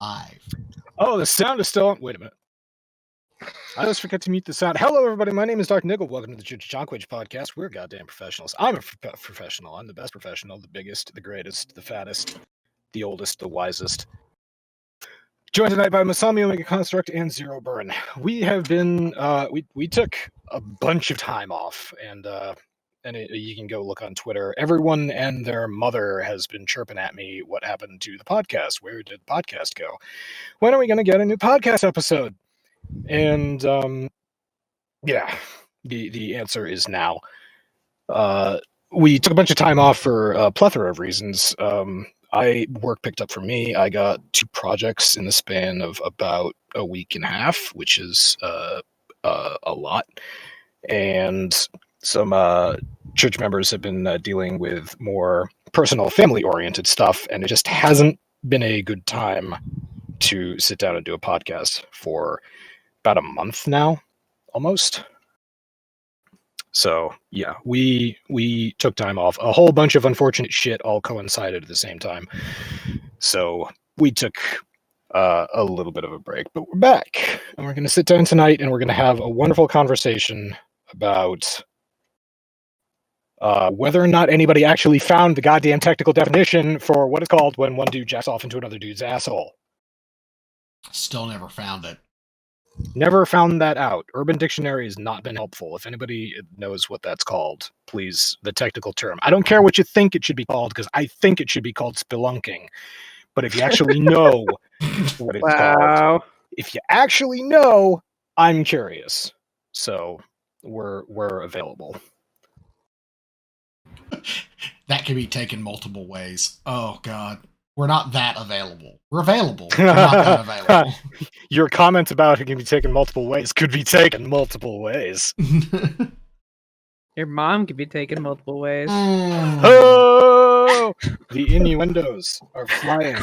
Live. Oh, the sound is still on. Wait a minute. I always forget to mute the sound. Hello, everybody. My name is DrNiggle. Welcome to the Church of Chonkwij podcast. We're goddamn professionals. I'm a professional. I'm the best professional, the biggest, the greatest, the fattest, the oldest, the wisest. Joined tonight by Masami, OmegaConstruct, and Zero Burn. We have been, we took a bunch of time off, and you can go look on Twitter. Everyone and their mother has been chirping at me, what happened to the podcast? Where did the podcast go? When are we going to get a new podcast episode? And yeah, the answer is now. We took a bunch of time off for a plethora of reasons. Work picked up for me. I got 2 projects in the span of about a week and a half, which is a lot. And some church members have been dealing with more personal, family-oriented stuff, and it just hasn't been a good time to sit down and do a podcast for about a month now, almost. So yeah, we took time off. A whole bunch of unfortunate shit all coincided at the same time. So we took a little bit of a break, but we're back, and we're going to sit down tonight, and we're going to have a wonderful conversation about whether or not anybody actually found the goddamn technical definition for what it's called when one dude jacks off into another dude's asshole. Still never found it. Never found that out. Urban Dictionary has not been helpful. If anybody knows what that's called, please, the technical term. I don't care what you think it should be called, because I think it should be called spelunking. But if you actually know what it's called, if you actually know, I'm curious. So we're available. That can be taken multiple ways. Oh, God. We're not that available. We're available. We're not that available. Your comment about it can be taken multiple ways could be taken multiple ways. Your mom could be taken multiple ways. Oh! The innuendos are flying.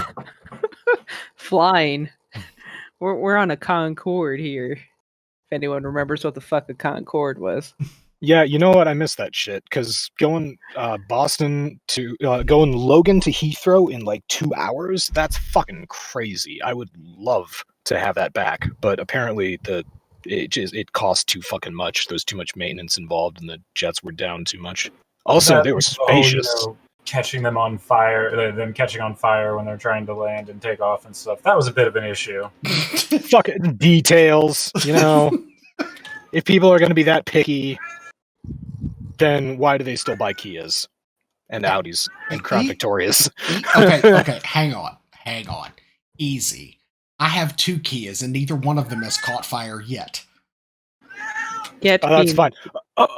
Flying. We're on a Concorde here. If anyone remembers what the fuck a Concorde was. Yeah, you know what? I missed that shit, because going Logan to Heathrow in like 2 hours, that's fucking crazy. I would love to have that back, but apparently it cost too fucking much. There was too much maintenance involved, and the jets were down too much. Also, they were spacious. Catching them on fire, them catching on fire when they're trying to land and take off and stuff. That was a bit of an issue. Fucking details, you know. If people are going to be that picky, then why do they still buy Kias and Audis and Crown Victorias? Okay, hang on. Easy. I have 2 Kias, and neither one of them has caught fire yet. That's fine.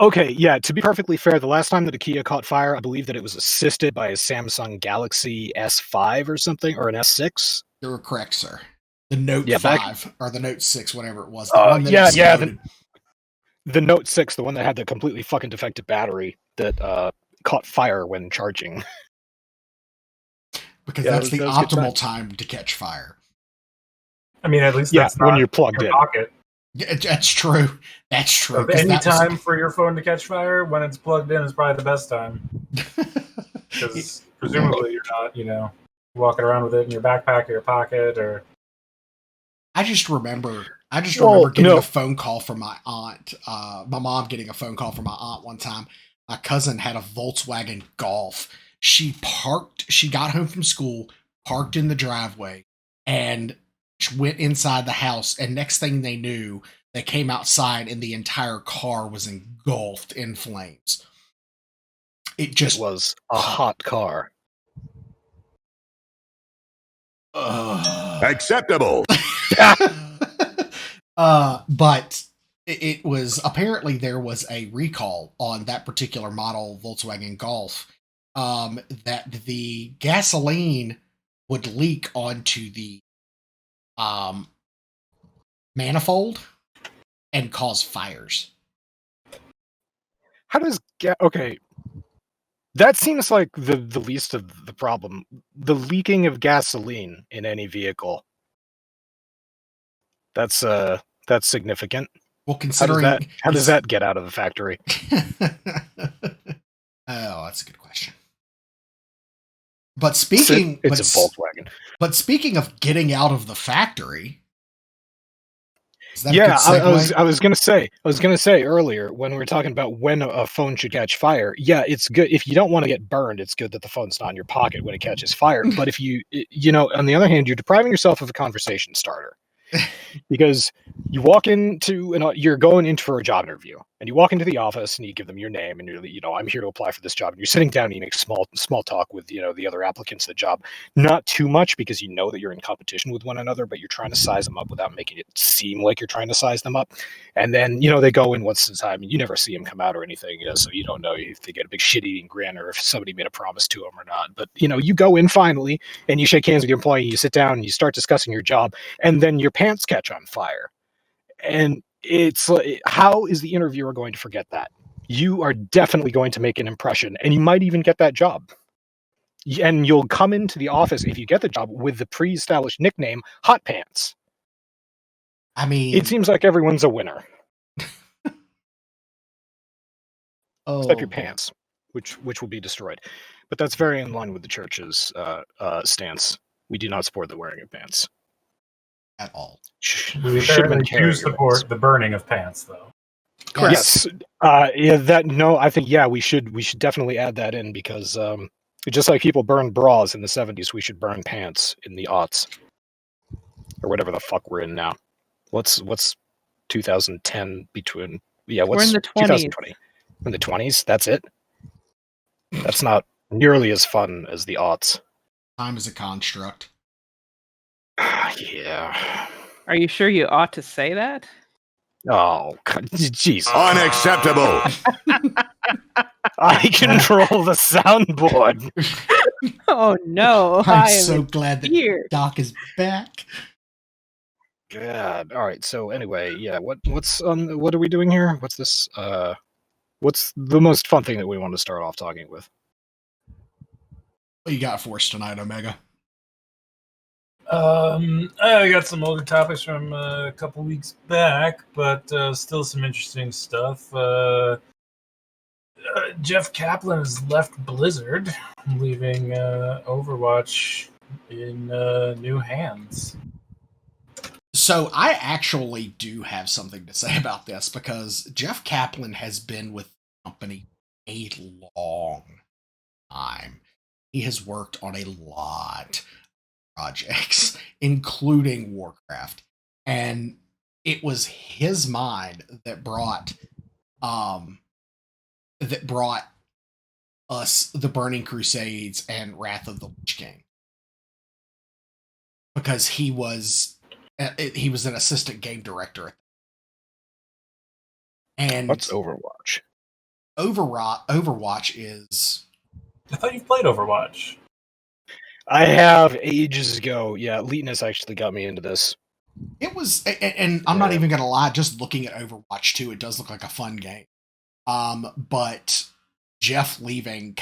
Okay, yeah, to be perfectly fair, the last time that a Kia caught fire, I believe that it was assisted by a Samsung Galaxy S5 or something, or an S6. You're correct, sir. The Note 5, or the Note 6, whatever it was. The Note 6, the one that had the completely fucking defective battery that caught fire when charging. Because that's the optimal time to catch fire. I mean, at least that's when you're plugged in. Pocket. That's true. That's true. Any time for your phone to catch fire, when it's plugged in is probably the best time. Because presumably you're not, walking around with it in your backpack or your pocket or... I just remember getting a phone call from my aunt. My mom getting a phone call from my aunt one time. My cousin had a Volkswagen Golf. She got home from school, parked in the driveway, and went inside the house. And next thing they knew, they came outside and the entire car was engulfed in flames. It just was a hot car. Acceptable. But it was apparently there was a recall on that particular model Volkswagen Golf, that the gasoline would leak onto the manifold and cause fires. How does okay? That seems like the least of the problem. The leaking of gasoline in any vehicle. That's significant. Well, considering how does that get out of the factory? Oh, that's a good question. But speaking, it's a Volkswagen. But speaking of getting out of the factory, is that Yeah, a good segue? I was gonna say earlier when we were talking about when a phone should catch fire. Yeah, it's good if you don't want to get burned. It's good that the phone's not in your pocket when it catches fire. But if you on the other hand, you're depriving yourself of a conversation starter. Because you walk into you're going in for a job interview, and you walk into the office and you give them your name and you're I'm here to apply for this job, and you're sitting down and you make small talk with the other applicants to the job, not too much because you know that you're in competition with one another, but you're trying to size them up without making it seem like you're trying to size them up. And then they go in once at a time and you never see them come out or anything, so you don't know if they get a big shit-eating grin or if somebody made a promise to them or not. But you go in finally and you shake hands with your employee, you sit down and you start discussing your job, and then your pants catch on fire. And it's like, how is the interviewer going to forget that? You are definitely going to make an impression, and you might even get that job. And you'll come into the office, if you get the job, with the pre-established nickname Hot Pants. I mean, it seems like everyone's a winner. Except your pants, which will be destroyed. But that's very in line with the church's stance. We do not support the wearing of pants. At all. We apparently do support the burning of pants, though. Yes. I think we should definitely add that in, because just like people burned bras in the 70s, we should burn pants in the aughts. Or whatever the fuck we're in now. What's 2010 between we're in the 20s. 2020? In the 20s? That's it? That's not nearly as fun as the aughts. Time is a construct. Yeah. Are you sure you ought to say that? Oh, jeez. Unacceptable. I control the soundboard. Oh no! I'm so glad that Doc is back. God. All right. So anyway, what's what are we doing here? What's this? What's the most fun thing that we want to start off talking with? What you got for us tonight, Omega? I got some older topics from a couple weeks back, but still some interesting stuff. Jeff Kaplan has left Blizzard, leaving Overwatch in new hands. So I actually do have something to say about this, because Jeff Kaplan has been with the company a long time. He has worked on a lot projects, including Warcraft, and it was his mind that brought us the Burning Crusades and Wrath of the Lich King, because he was an assistant game director. And what's Overwatch? Overwatch is... I thought you played Overwatch. I have ages ago. Yeah, Leetness actually got me into this. It was, and I'm not even gonna lie, just looking at Overwatch 2, it does look like a fun game. But Jeff leaving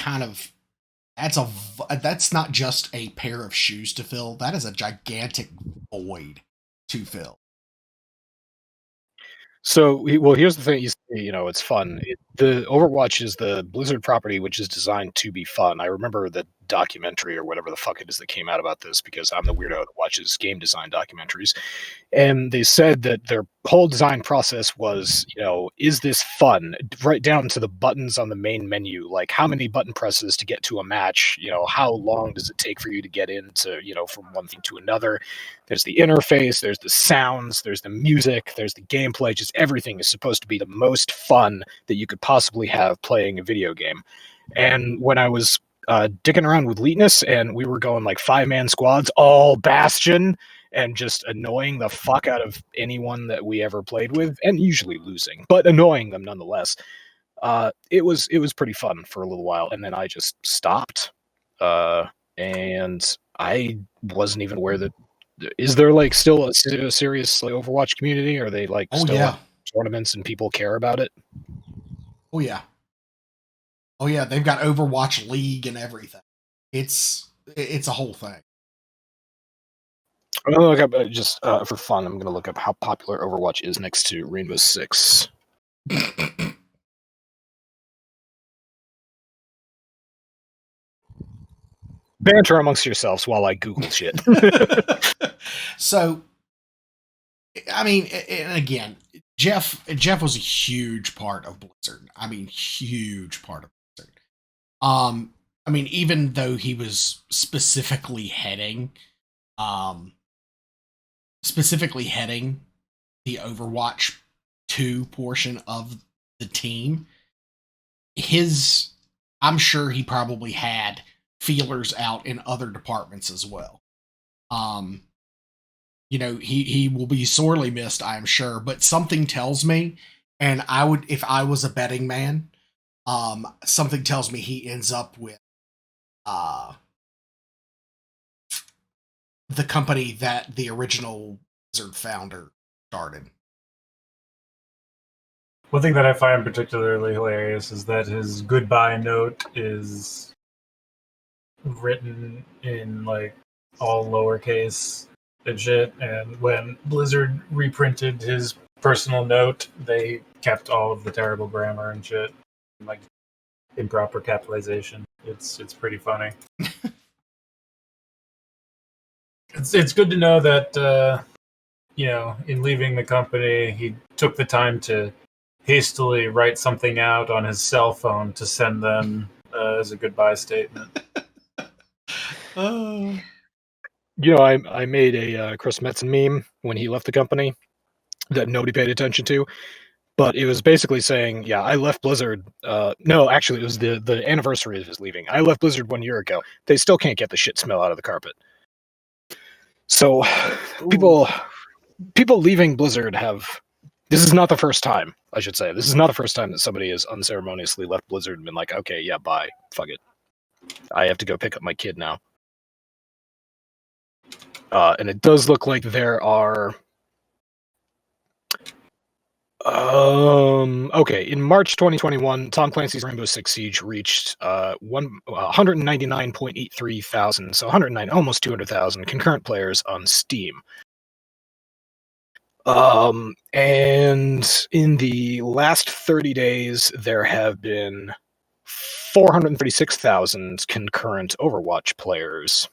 that's not just a pair of shoes to fill. That is a gigantic void to fill. So, well, here's the thing. It's fun. The Overwatch is the Blizzard property, which is designed to be fun. I remember the documentary or whatever the fuck it is that came out about this, because I'm the weirdo that watches game design documentaries. And they said that their whole design process was, is this fun? Right down to the buttons on the main menu, like how many button presses to get to a match, how long does it take for you to get into, from one thing to another. There's the interface, there's the sounds, there's the music, there's the gameplay. Just everything is supposed to be the most fun that you could possibly have playing a video game. And when I was dicking around with Leetness, and we were going like 5-man squads, all Bastion, and just annoying the fuck out of anyone that we ever played with, and usually losing, but annoying them nonetheless. It was pretty fun for a little while, and then I just stopped. And I wasn't even aware that... Is there like still a serious like Overwatch community? Are they like have tournaments and people care about it? Oh yeah, they've got Overwatch League and everything. It's a whole thing. I'm gonna look up just for fun. I'm gonna look up how popular Overwatch is next to Rainbow Six. Banter amongst yourselves while I Google shit. So, I mean, and again, Jeff was a huge part of Blizzard. I mean, huge part of Blizzard. I mean, even though he was specifically heading the Overwatch 2 portion of the team, I'm sure he probably had feelers out in other departments as well. He will be sorely missed, I am sure, but something tells me, and I would, if I was a betting man, something tells me he ends up with the company that the original Blizzard founder started. One thing that I find particularly hilarious is that his goodbye note is written in like all lowercase and shit. And when Blizzard reprinted his personal note, they kept all of the terrible grammar and shit, like improper capitalization. It's pretty funny. It's good to know that in leaving the company, he took the time to hastily write something out on his cell phone to send them as a goodbye statement. I made a Chris Metzen meme when he left the company that nobody paid attention to, but it was basically saying, yeah, I left Blizzard. No, actually, it was the anniversary of his leaving. I left Blizzard 1 year ago. They still can't get the shit smell out of the carpet. So people leaving Blizzard this is not the first time, I should say. This is not the first time that somebody has unceremoniously left Blizzard and been like, okay, yeah, bye. Fuck it. I have to go pick up my kid now. And it does look like there are... in March 2021, Tom Clancy's Rainbow Six Siege reached 199.83 thousand, so 109, almost 200,000 concurrent players on Steam. And in the last 30 days, there have been 436,000 concurrent Overwatch players.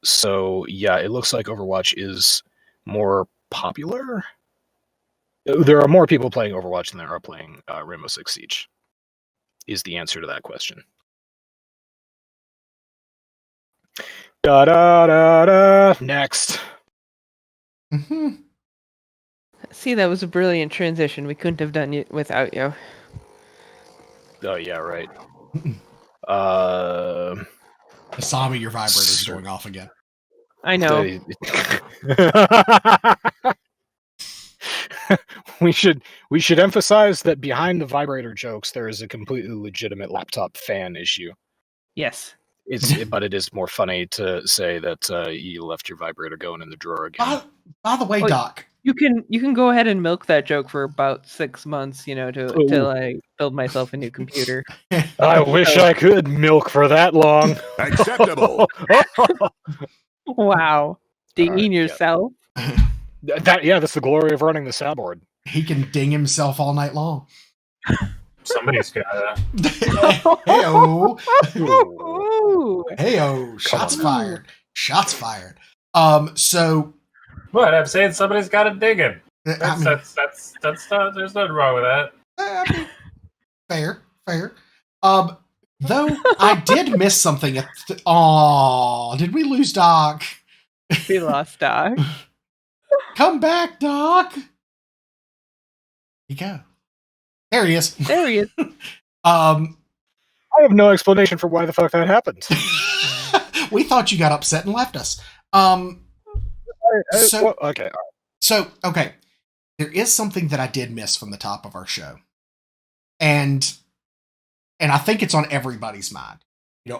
So yeah, it looks like Overwatch is more popular. There are more people playing Overwatch than there are playing Rainbow Six Siege, is the answer to that question. Da da da da. Next. Mm-hmm. See, that was a brilliant transition. We couldn't have done it without you. Oh yeah, right. Masami, your vibrator's going off again. I know. We should emphasize that behind the vibrator jokes, there is a completely legitimate laptop fan issue. Yes. But it is more funny to say that you left your vibrator going in the drawer again. By the way, Doc, you can go ahead and milk that joke for about 6 months, till I build myself a new computer. I wish I could milk for that long. Acceptable. Wow, dinging yourself. That's the glory of running the soundboard. He can ding himself all night long. Somebody's gotta. Hey-o. Hey-o. Shots fired. Shots fired. So what? I'm saying somebody's gotta dig him. That's not. There's nothing wrong with that. Fair. Though I did miss something at did we lose Doc? We lost Doc. Come back, Doc. You go. There he is. There he is. I have no explanation for why the fuck that happened. We thought you got upset and left us. Okay. There is something that I did miss from the top of our show. And I think it's on everybody's mind.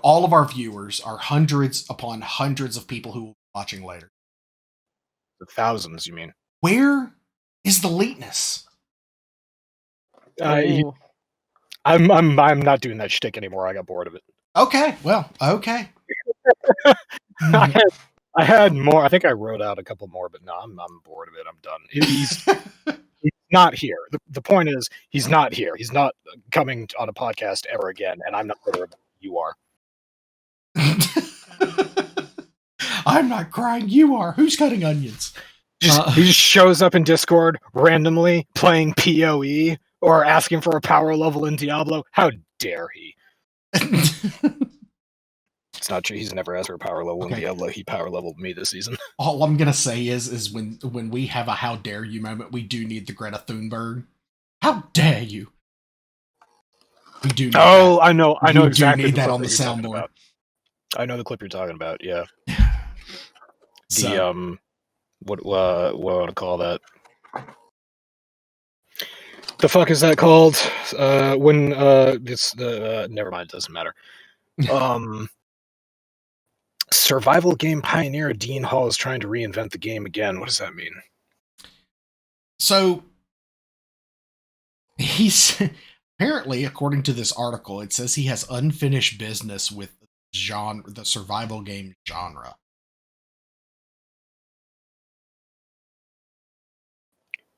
All of our viewers are hundreds upon hundreds of people who will be watching later. Thousands, you mean? Where is the lateness? I'm not doing that shtick anymore. I got bored of it. Okay. I had more. I think I wrote out a couple more, but no, I'm bored of it. I'm done. He's not here. The point is, he's not here. He's not coming on a podcast ever again, and I'm not bitter about it. You are. I'm not crying. You are. Who's cutting onions? He just shows up in Discord randomly playing PoE or asking for a power level in Diablo. How dare he? It's not true. He's never asked for a power level in Diablo. He power leveled me this season. All I'm gonna say is when we have a how dare you moment, we do need the Greta Thunberg. How dare you? We do. Need that. I know exactly. Need that on the soundboard. I know the clip you're talking about. Yeah. So, what do I want to call that? The fuck is that called? When it's the never mind. It doesn't matter. Survival game pioneer Dean Hall is trying to reinvent the game again. What does that mean? So he's apparently, according to this article, it says he has unfinished business with the survival game genre.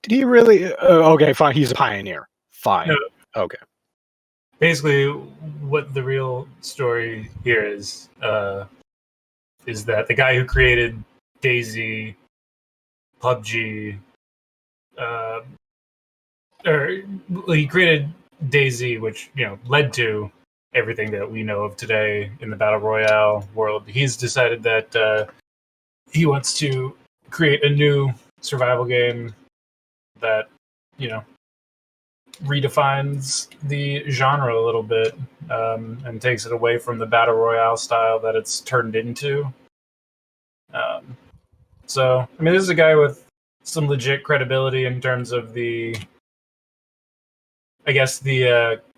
Did he really? Okay, fine. He's a pioneer. Fine. No. Okay. Basically, what the real story here is that the guy who created DayZ, PUBG, he created DayZ, which led to everything that we know of today in the battle royale world. He's decided that he wants to create a new survival game that redefines the genre a little bit and takes it away from the battle royale style that it's turned into. So, I mean, this is a guy with some legit credibility in terms of the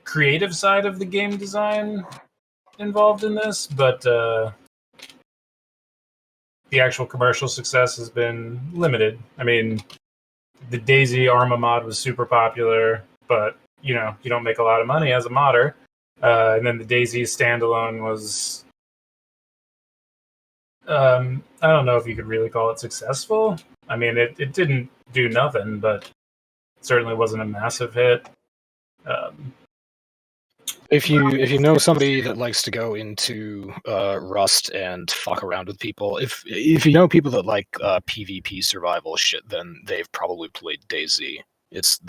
creative side of the game design involved in this, but the actual commercial success has been limited. I mean, the DayZ Arma mod was super popular, but you don't make a lot of money as a modder. And then the DayZ standalone was, I don't know if you could really call it successful. I mean, it didn't do nothing, but it certainly wasn't a massive hit. If you know somebody that likes to go into Rust and fuck around with people, if you know people that like PvP survival shit, then they've probably played DayZ. It's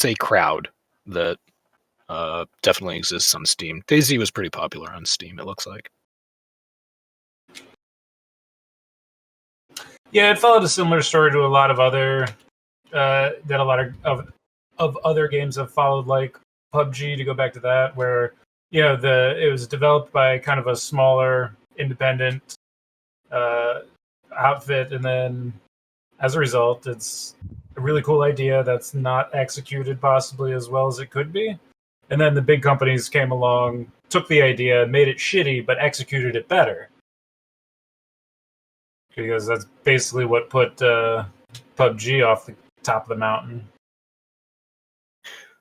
a crowd that definitely exists on Steam. DayZ was pretty popular on Steam, it looks like. Yeah, it followed a similar story to a lot of other that a lot of other games have followed, like PUBG, to go back to that, where it was developed by kind of a smaller independent outfit, and then as a result, it's a really cool idea that's not executed possibly as well as it could be. And then the big companies came along, took the idea, made it shitty, but executed it better. Because that's basically what put PUBG off the top of the mountain.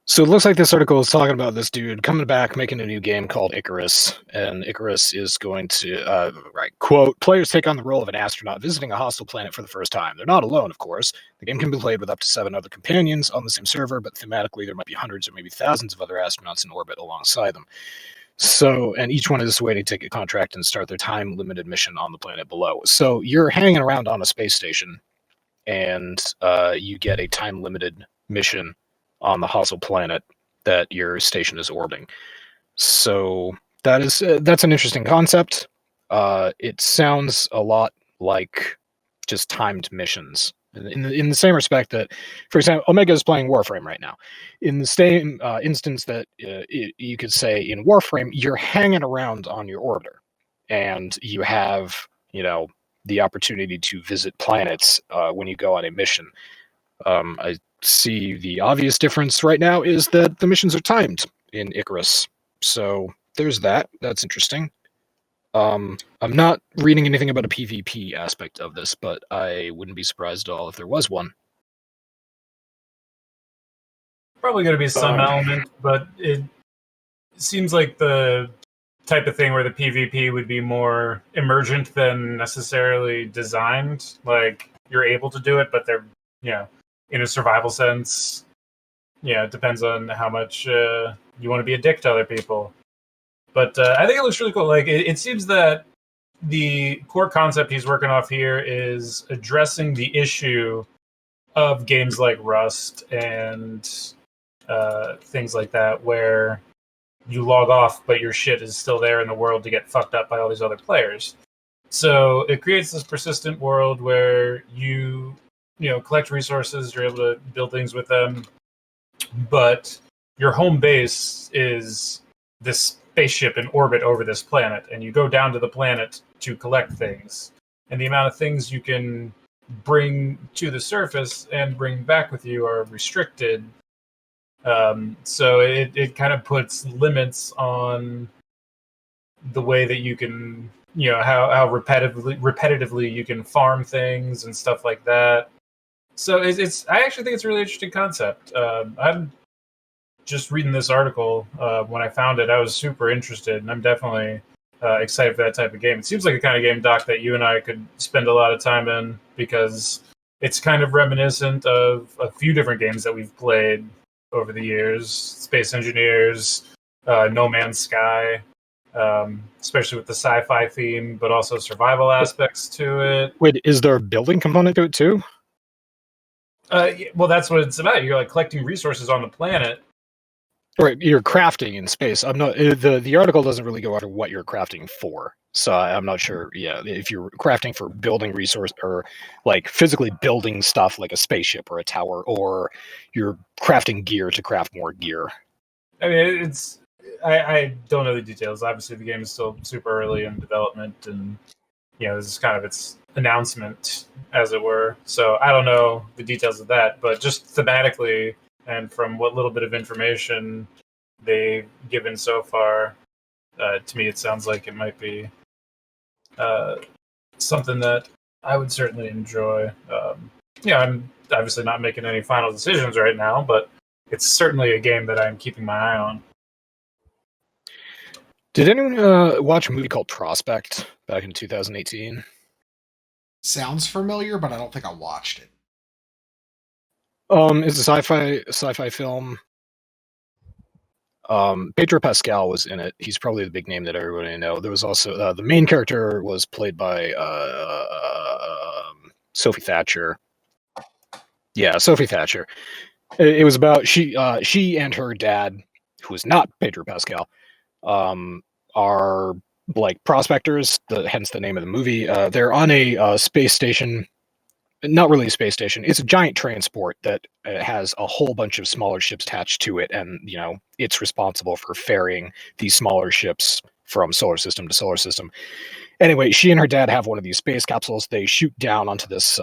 So it looks like this article is talking about this dude coming back, making a new game called Icarus. And Icarus is going to, quote, players take on the role of an astronaut visiting a hostile planet for the first time. They're not alone, of course. The game can be played with up to 7 other companions on the same server, but thematically there might be hundreds or maybe thousands of other astronauts in orbit alongside them. So, and each one is waiting to take a contract and start their time-limited mission on the planet below. So you're hanging around on a space station, and you get a time-limited mission on the hostile planet that your station is orbiting. So that's an interesting concept. It sounds a lot like just timed missions. In the same respect that, for example, Omega is playing Warframe right now. In the same instance that you could say in Warframe, you're hanging around on your orbiter, and you have the opportunity to visit planets when you go on a mission. I see the obvious difference right now is that the missions are timed in Icarus. So there's that. That's interesting. I'm not reading anything about a PvP aspect of this, but I wouldn't be surprised at all if there was one. Probably going to be some element, but it seems like the type of thing where the PvP would be more emergent than necessarily designed. Like, you're able to do it, but they're, in a survival sense, it depends on how much you want to be a dick to other people. But I think it looks really cool. Like it seems that the core concept he's working off here is addressing the issue of games like Rust and things like that, where you log off, but your shit is still there in the world to get fucked up by all these other players. So it creates this persistent world where you collect resources, you're able to build things with them, but your home base is this spaceship in orbit over this planet, and you go down to the planet to collect things. And the amount of things you can bring to the surface and bring back with you are restricted. So it kind of puts limits on the way that you can, how repetitively you can farm things and stuff like that. So I actually think it's a really interesting concept. I'm just reading this article. When I found it, I was super interested, and I'm definitely excited for that type of game. It seems like the kind of game, Doc, that you and I could spend a lot of time in, because it's kind of reminiscent of a few different games that we've played over the years. Space Engineers, No Man's Sky, especially with the sci-fi theme, but also survival aspects to it. Wait, is there a building component to it too? Well, that's what it's about. You're like collecting resources on the planet. Right, you're crafting in space. I'm not. The article doesn't really go into what you're crafting for, so I'm not sure. Yeah, if you're crafting for building resource or like physically building stuff like a spaceship or a tower, or you're crafting gear to craft more gear. I mean, I don't know the details. Obviously, the game is still super early in development, and this is kind of its announcement, as it were. So I don't know the details of that, but just thematically, and from what little bit of information they've given so far, to me it sounds like it might be something that I would certainly enjoy. I'm obviously not making any final decisions right now, but it's certainly a game that I'm keeping my eye on. Did anyone watch a movie called Prospect back in 2018? Sounds familiar, but I don't think I watched it. It's a sci-fi film. Pedro Pascal was in it. He's probably the big name that everybody knows. There was also the main character was played by Sophie Thatcher. Yeah, Sophie Thatcher. It was about she and her dad, who is not Pedro Pascal, are like prospectors. Hence the name of the movie. They're on a space station. Not really a space station. It's a giant transport that has a whole bunch of smaller ships attached to it, and it's responsible for ferrying these smaller ships from solar system to solar system. Anyway, she and her dad have one of these space capsules. They shoot down onto this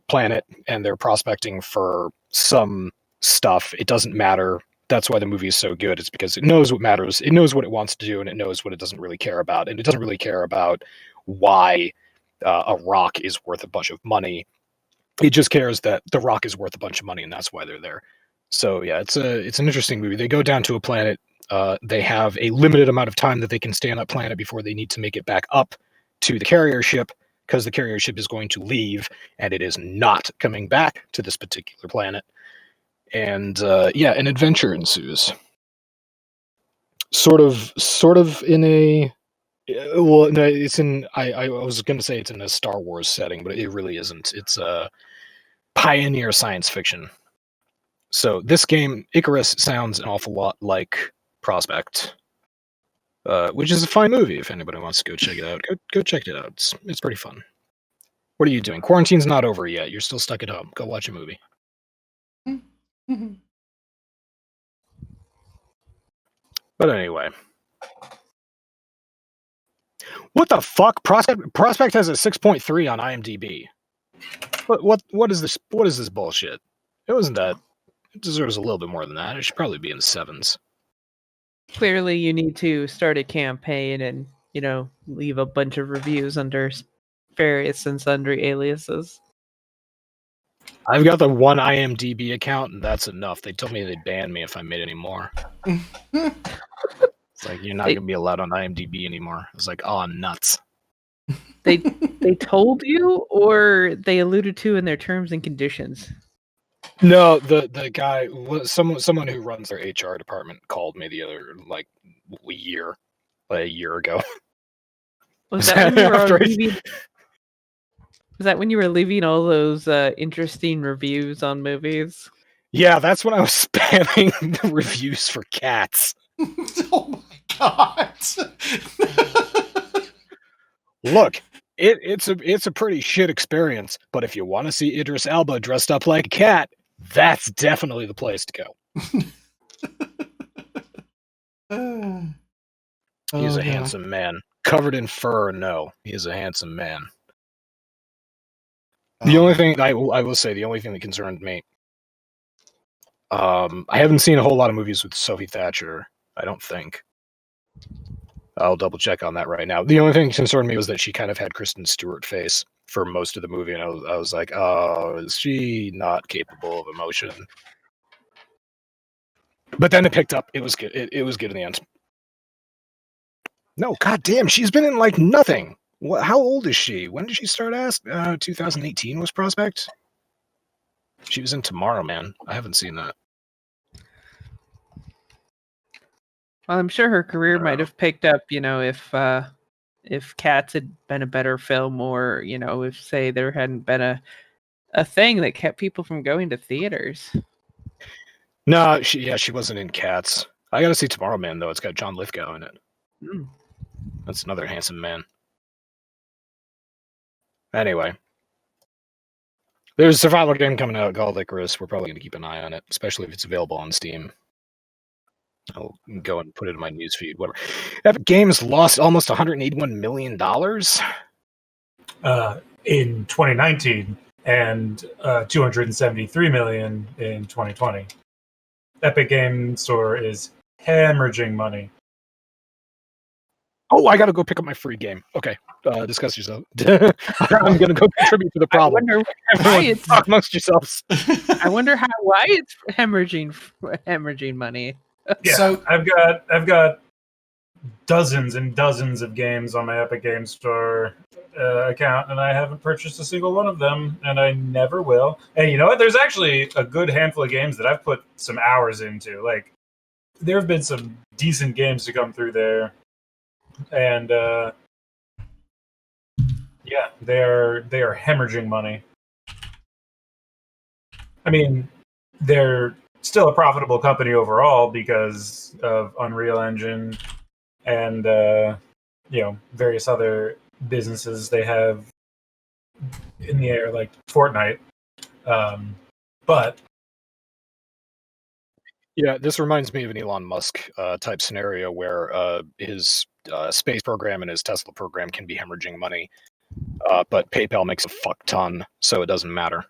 planet, and they're prospecting for some stuff. It doesn't matter. That's why the movie is so good. It's because it knows what matters. It knows what it wants to do, and it knows what it doesn't really care about. And it doesn't really care about why a rock is worth a bunch of money. It just cares that the rock is worth a bunch of money, and that's why they're there. So yeah, it's an interesting movie. They go down to a planet. They have a limited amount of time that they can stay on that planet before they need to make it back up to the carrier ship, because the carrier ship is going to leave, and it is not coming back to this particular planet. And an adventure ensues. Sort of in a. Well, no, it's in. I was going to say it's in a Star Wars setting, but it really isn't. It's a pioneer science fiction. So this game, Icarus, sounds an awful lot like Prospect, which is a fine movie. If anybody wants to go check it out, go check it out. It's pretty fun. What are you doing? Quarantine's not over yet. You're still stuck at home. Go watch a movie. But anyway. What the fuck? Prospect has a 6.3 on IMDb. What is this? What is this bullshit? It wasn't that. It deserves a little bit more than that. It should probably be in the 7s. Clearly, you need to start a campaign and leave a bunch of reviews under various and sundry aliases. I've got the one IMDb account, and that's enough. They told me they'd ban me if I made any more. It's like, you're not going to be allowed on IMDb anymore. I was like, oh, nuts. They told you, or they alluded to in their terms and conditions? No, the guy, someone who runs their HR department called me the other a year ago. Was that when you were After leaving? Was that when you were leaving all those interesting reviews on movies? Yeah, that's when I was spamming the reviews for Cats. Oh my god! Look, it's a pretty shit experience, but if you want to see Idris Elba dressed up like a cat, that's definitely the place to go. He's a handsome man. Covered in fur, no. He is a handsome man. The only thing I will say, the only thing that concerned me, I haven't seen a whole lot of movies with Sophie Thatcher, I don't think. I'll double check on that right now. The only thing that concerned me was that she kind of had Kristen Stewart face for most of the movie, and I was like, oh, is she not capable of emotion? But then it picked up. It was good. It was good in the end. No, goddamn, she's been in like nothing. How old is she? When did she start? 2018 was Prospect. She was in Tomorrow Man. I haven't seen that. Well, I'm sure her career might have picked up, if Cats had been a better film, or if say there hadn't been a thing that kept people from going to theaters. No, she wasn't in Cats. I gotta see Tomorrow Man though. It's got John Lithgow in it. Mm. That's another handsome man. Anyway, there's a survival game coming out called Icarus. We're probably gonna keep an eye on it, especially if it's available on Steam. I'll go and put it in my newsfeed. Whatever. Epic Games lost almost $181 million in 2019 and $273 million in 2020. Epic Game Store is hemorrhaging money. Oh, I gotta go pick up my free game. Okay, discuss yourself. I'm gonna go contribute to the problem. I wonder why it's talk amongst yourselves. I wonder why it's hemorrhaging money. Yeah, so I've got dozens and dozens of games on my Epic Game Store account, and I haven't purchased a single one of them, and I never will. And you know what? There's actually a good handful of games that I've put some hours into. Like, there have been some decent games to come through there, and yeah, they are hemorrhaging money. I mean, they're still a profitable company overall because of Unreal Engine and various other businesses they have in the air, like Fortnite. But yeah, this reminds me of an Elon Musk type scenario where his space program and his Tesla program can be hemorrhaging money, but PayPal makes a fuck ton, so it doesn't matter.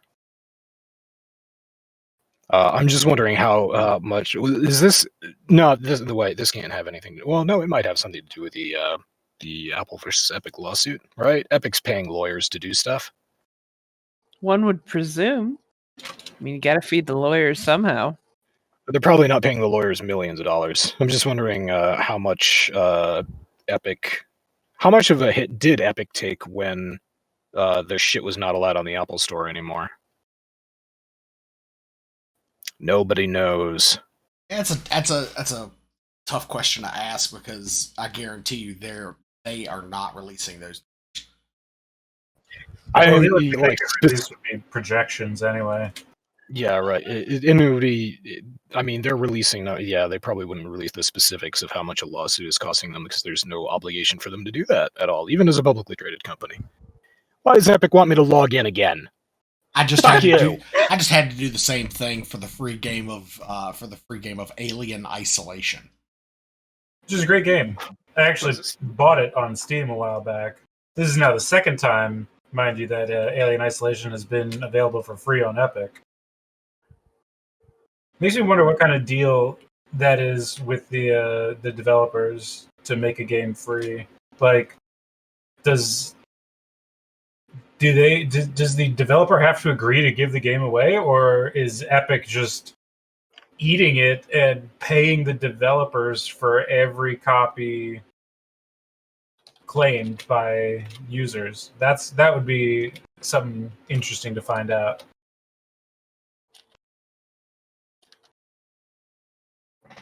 I'm just wondering how much is this? No, this can't have anything. Well, no, it might have something to do with the Apple versus Epic lawsuit, right? Epic's paying lawyers to do stuff. One would presume. I mean, you got to feed the lawyers somehow. But they're probably not paying the lawyers millions of dollars. I'm just wondering how much Epic, how much of a hit did Epic take when their shit was not allowed on the Apple Store anymore? Nobody knows. That's a tough question to ask because I guarantee you they are not releasing those. These would be projections anyway. Yeah, right. They're releasing. Yeah, they probably wouldn't release the specifics of how much a lawsuit is costing them because there's no obligation for them to do that at all, even as a publicly traded company. Why does Epic want me to log in again? I just had to do the same thing for the free game of Alien Isolation, which is a great game. I actually bought it on Steam a while back. This is now the second time, mind you, that Alien Isolation has been available for free on Epic. Makes me wonder what kind of deal that is with the developers to make a game free. Like, does the developer have to agree to give the game away, or is Epic just eating it and paying the developers for every copy claimed by users? That would be something interesting to find out.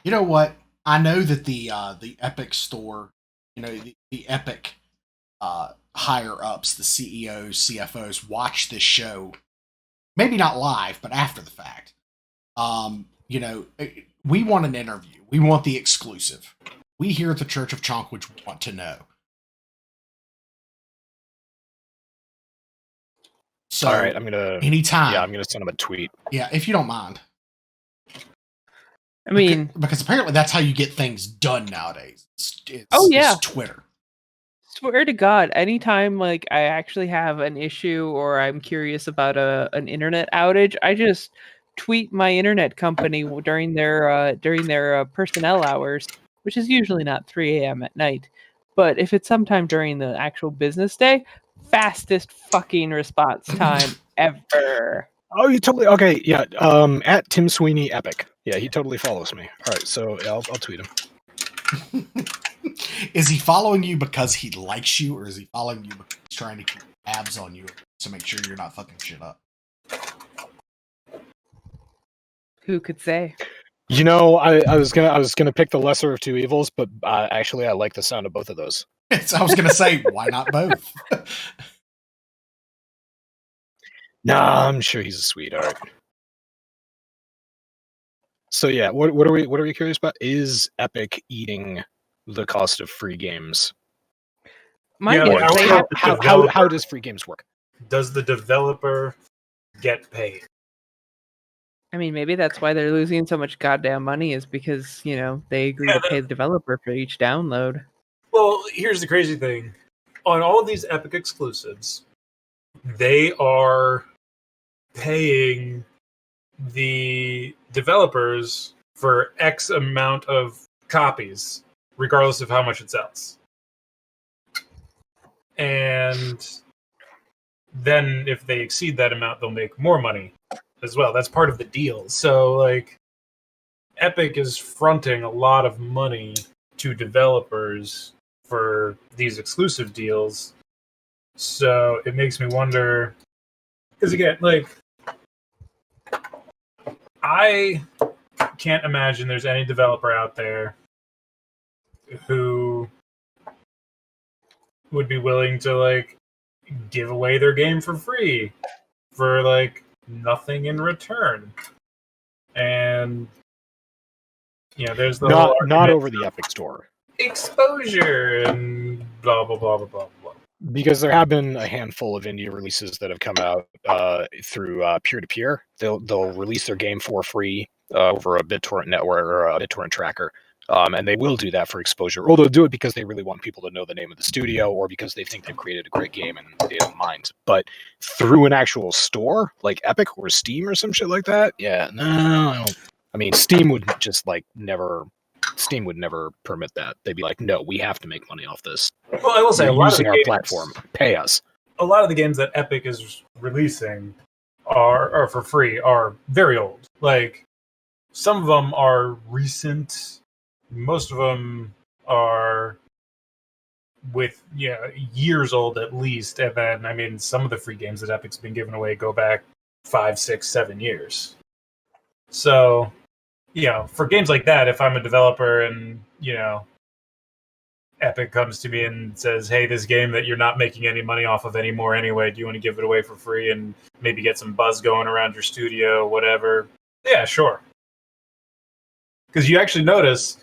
You know what? I know that the Epic store, the Epic higher ups, the CEOs, CFOs, watch this show. Maybe not live, but after the fact. We want an interview. We want the exclusive. We here at the Church of Chonkwij want to know. So, all right, I'm gonna anytime. Yeah, I'm gonna send him a tweet. Yeah, if you don't mind. I mean, because apparently that's how you get things done nowadays. It's Twitter. Swear to God, anytime like I actually have an issue or I'm curious about an internet outage, I just tweet my internet company during their personnel hours, which is usually not 3 a.m. at night. But if it's sometime during the actual business day, fastest fucking response time ever. Oh, you totally okay? Yeah. At Tim Sweeney Epic. Yeah, he totally follows me. All right, so I'll tweet him. Is he following you because he likes you, or is he following you because he's trying to keep tabs on you to make sure you're not fucking shit up? Who could say? You know, I was gonna pick the lesser of two evils, but actually, I like the sound of both of those. So I was gonna say, why not both? Nah, I'm sure he's a sweetheart. So yeah, what are we curious about? Is Epic eating the cost of free games? How does free games work? Does the developer get paid? I mean, maybe that's why they're losing so much goddamn money is because, they agree to pay the developer for each download. Well, here's the crazy thing. On all of these Epic exclusives, they are paying the developers for X amount of copies, regardless of how much it sells. And then if they exceed that amount, they'll make more money as well. That's part of the deal. So, like, Epic is fronting a lot of money to developers for these exclusive deals. So it makes me wonder, because again, like, I can't imagine there's any developer out there who would be willing to, like, give away their game for free for, like, nothing in return. And there's the not over the Epic Store exposure and blah blah blah blah blah blah. Because there have been a handful of indie releases that have come out through peer-to-peer. They'll release their game for free over a BitTorrent network or a BitTorrent tracker, and they will do that for exposure. Or they'll do it because they really want people to know the name of the studio, or because they think they've created a great game and they don't mind. But through an actual store like Epic or Steam or some shit like that, yeah, no, I don't. I mean, Steam would just Steam would never permit that. They'd be like, no, we have to make money off this. Well, I will say, using our platform, pay us. A lot of the games that Epic is releasing are for free, are very old. Like, some of them are recent. Most of them are with years old at least. And then, I mean, some of the free games that Epic's been giving away go back 5, 6, 7 years. So, for games like that, if I'm a developer and, Epic comes to me and says, hey, this game that you're not making any money off of anymore anyway, do you want to give it away for free and maybe get some buzz going around your studio, whatever? Yeah, sure. Because you actually notice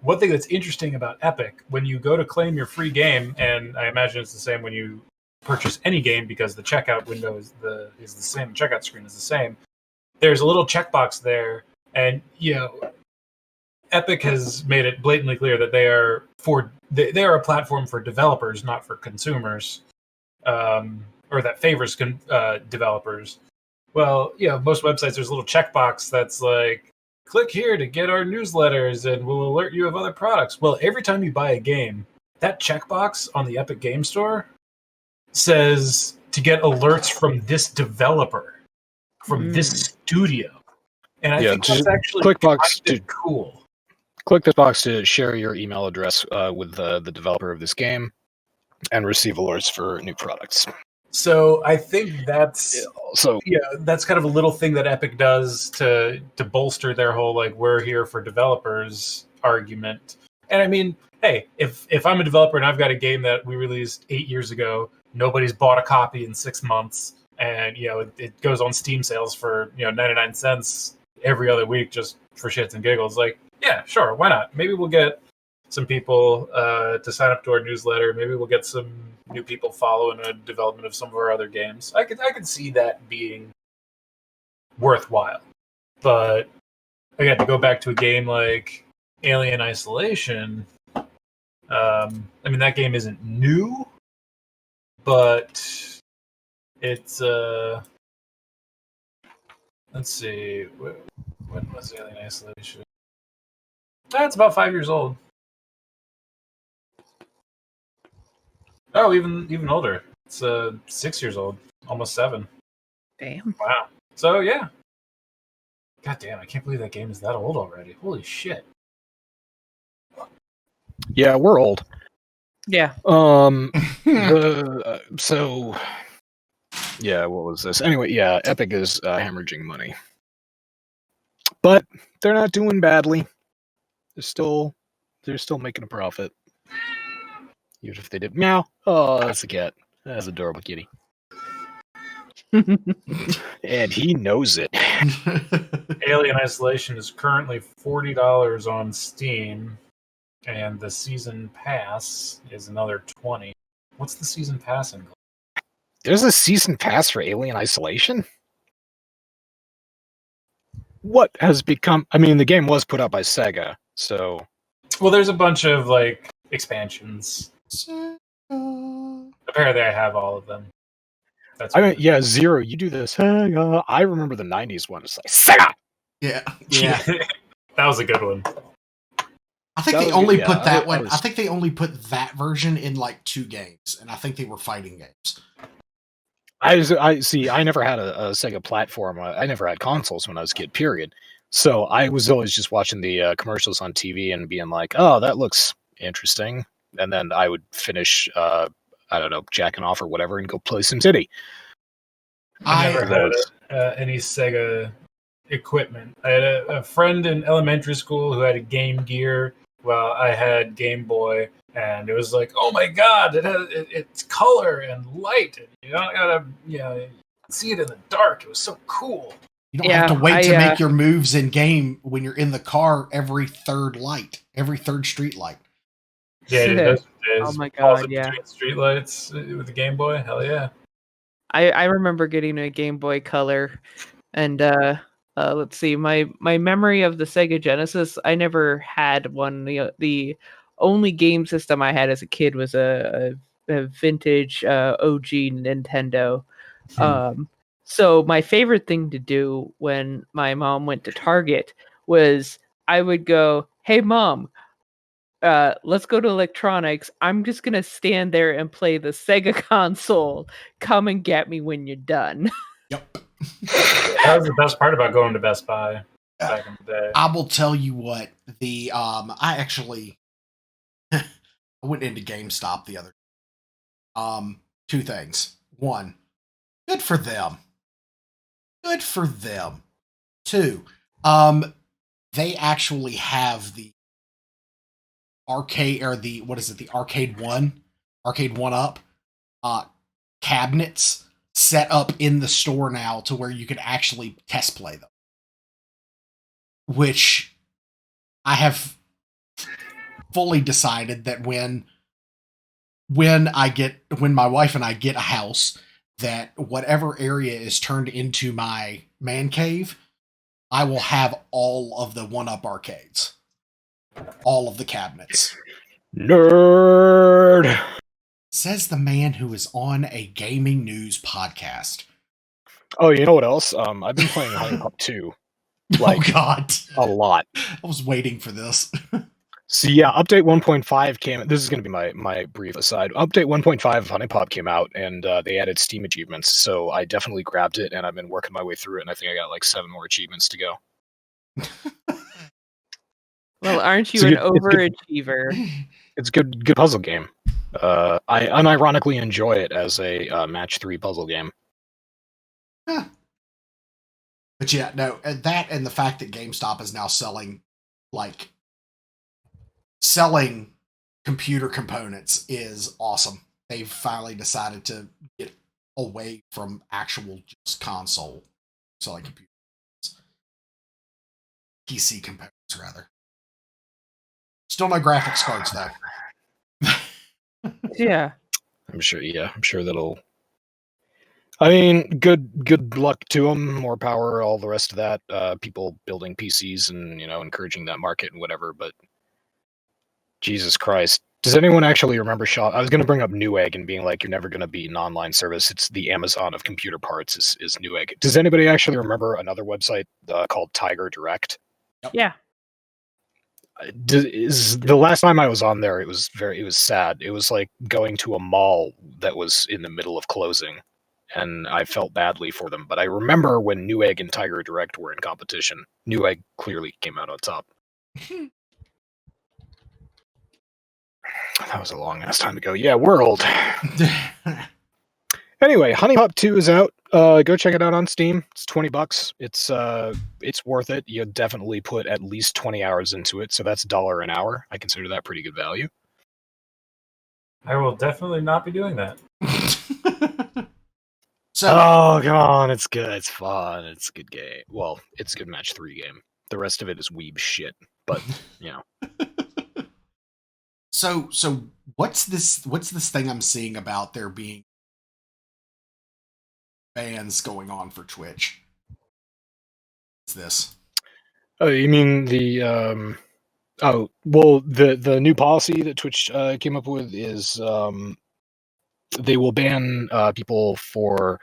one thing that's interesting about Epic, when you go to claim your free game, and I imagine it's the same when you purchase any game because the checkout window is the same, the checkout screen is the same, there's a little checkbox there. And Epic has made it blatantly clear that they are a platform for developers, not for consumers, or that favors developers. Well, most websites there's a little checkbox that's like, click here to get our newsletters, and we'll alert you of other products. Well, every time you buy a game, that checkbox on the Epic Game Store says to get alerts from this developer, from this studio. And I think that's actually cool. Click this box to share your email address with the developer of this game and receive alerts for new products. So I think that's So that's kind of a little thing that Epic does to bolster their whole like we're here for developers argument. And I mean, hey, if I'm a developer and I've got a game that we released 8 years ago, nobody's bought a copy in 6 months, and it goes on Steam sales for 99 cents every other week just for shits and giggles. Like, yeah, sure, why not? Maybe we'll get some people to sign up to our newsletter. Maybe we'll get some new people following the development of some of our other games. I could see that being worthwhile. But again, to go back to a game like Alien Isolation, I mean that game isn't new, but it's let's see, when was Alien Isolation? It's about 5 years old. Oh, even older. It's 6 years old, almost 7. Damn. Wow. So yeah. God damn, I can't believe that game is that old already. Holy shit. yeah, we're old. Yeah. So yeah, what was this? Anyway, yeah, Epic is hemorrhaging money, but they're not doing badly. They're still making a profit. Even if they did meow. Oh, that's a cat. That's an adorable kitty. And he knows it. Alien Isolation is currently $40 on Steam, and the season pass is another $20. What's the season pass in? There's a season pass for Alien Isolation? What has become... I mean, the game was put out by Sega, so... Well, there's a bunch of, like, expansions. Apparently I have all of them. That's I mean, yeah, Zero, you do this. Sega. I remember the 90s one. It's like, Sega! Yeah. That was a good one. I think That they was only good, put yeah. that I one. was- I think they only put that version in like 2 games, and I think they were fighting games. I see. I never had a Sega platform. I never had consoles when I was a kid. Period. So I was always just watching the commercials on TV and being like, "Oh, that looks interesting," and then I would finish, I don't know, jacking off or whatever, and go play SimCity. I never That had was- any Sega equipment. I had a friend in elementary school who had a Game Gear. Well, I had Game Boy, and it was like, oh my god, it's color and light, and you don't gotta see it in the dark. It was so cool. You don't Yeah, have to wait to I, make your moves in game when you're in the car every third street light. Yeah, dude, those days. Oh my Pause God, it yeah. between streetlights with the Game Boy. Hell yeah. I remember getting a Game Boy Color, and let's see, my memory of the Sega Genesis, I never had one. The only game system I had as a kid was a vintage OG Nintendo. So my favorite thing to do when my mom went to Target was I would go, "Hey mom, let's go to electronics. I'm just gonna stand there and play the Sega console. Come and get me when you're done." Yep. That was the best part about going to Best Buy back in the day. I will tell you what, I actually I went into GameStop the other 2 things. 1, good for them. Good for them. 2, they actually have the arcade, or the arcade 1-up cabinets set up in the store now to where you can actually test play them. Which I have fully decided that when my wife and I get a house, that whatever area is turned into my man cave, I will have all of the 1-up arcades. All of the cabinets. Nerd! Says the man who is on a gaming news podcast. Oh, you know what else? I've been playing Honey Pop 2. Like, oh God. a lot. I was waiting for this. So yeah, update 1.5 came. This is going to be my brief aside. Update 1.5 of Honey Pop came out, and they added Steam achievements. So I definitely grabbed it, and I've been working my way through it. And I think I got like 7 more achievements to go. Well, aren't you So an it's good. overachiever? It's a good puzzle game. I unironically enjoy it as a match 3 puzzle game. Huh. But yeah, no, that and the fact that GameStop is now selling computer components is awesome. They've finally decided to get away from actual just console selling computers. PC components, rather. Still no graphics cards, though. Yeah. I'm sure that'll. I mean, good luck to them. More power, all the rest of that. People building PCs and encouraging that market and whatever. But Jesus Christ, does anyone actually remember shop? I was going to bring up Newegg and being like, you're never going to beat an online service. It's the Amazon of computer parts. Is Newegg? Does anybody actually remember another website called Tiger Direct? Yeah. Is the last time I was on there, it was sad. It was like going to a mall that was in the middle of closing, and I felt badly for them. But I remember when Newegg and Tiger Direct were in competition, Newegg clearly came out on top. That was a long ass time ago. Yeah, we're old. Anyway, Honey Pop 2 is out. Go check it out on Steam. It's $20. It's worth it. You definitely put at least 20 hours into it, so that's $1 an hour. I consider that pretty good value. I will definitely not be doing that. Oh, come on. It's good. It's fun. It's a good game. Well, it's a good match 3 game. The rest of it is weeb shit, but, So what's this thing I'm seeing about there being bans going on for Twitch? What's this? Oh, you mean the the new policy that Twitch came up with is they will ban people for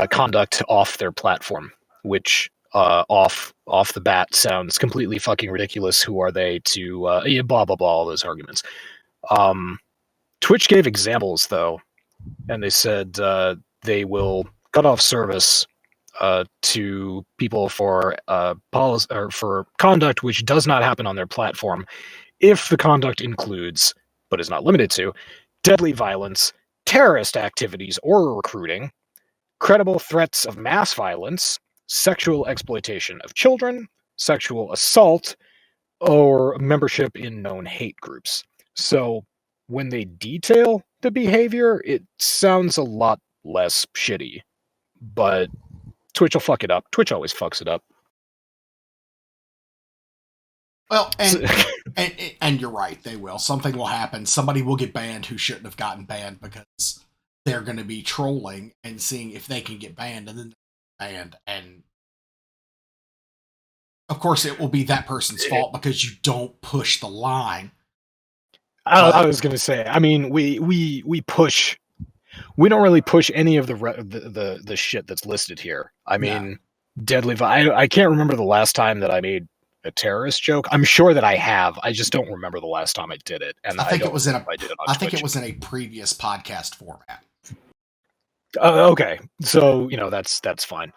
conduct off their platform, which off the bat sounds completely fucking ridiculous. Who are they to blah blah blah, all those arguments. Twitch gave examples though, and they said they will cut off service to people for policy or for conduct which does not happen on their platform if the conduct includes, but is not limited to, deadly violence, terrorist activities or recruiting, credible threats of mass violence, sexual exploitation of children, sexual assault, or membership in known hate groups. So when they detail the behavior, it sounds a lot less shitty, but Twitch will fuck it up. Twitch always fucks it up. Well, and you're right, they will. Something will happen. Somebody will get banned who shouldn't have gotten banned because they're going to be trolling and seeing if they can get banned, and then banned. And of course, it will be that person's fault because you don't push the line. I was going to say, I mean, we push. We don't really push any of the shit that's listed here. I mean, deadly. I can't remember the last time that I made a terrorist joke. I'm sure that I have. I just don't remember the last time I did it. And I think it was in a previous podcast format. Okay, so that's fine.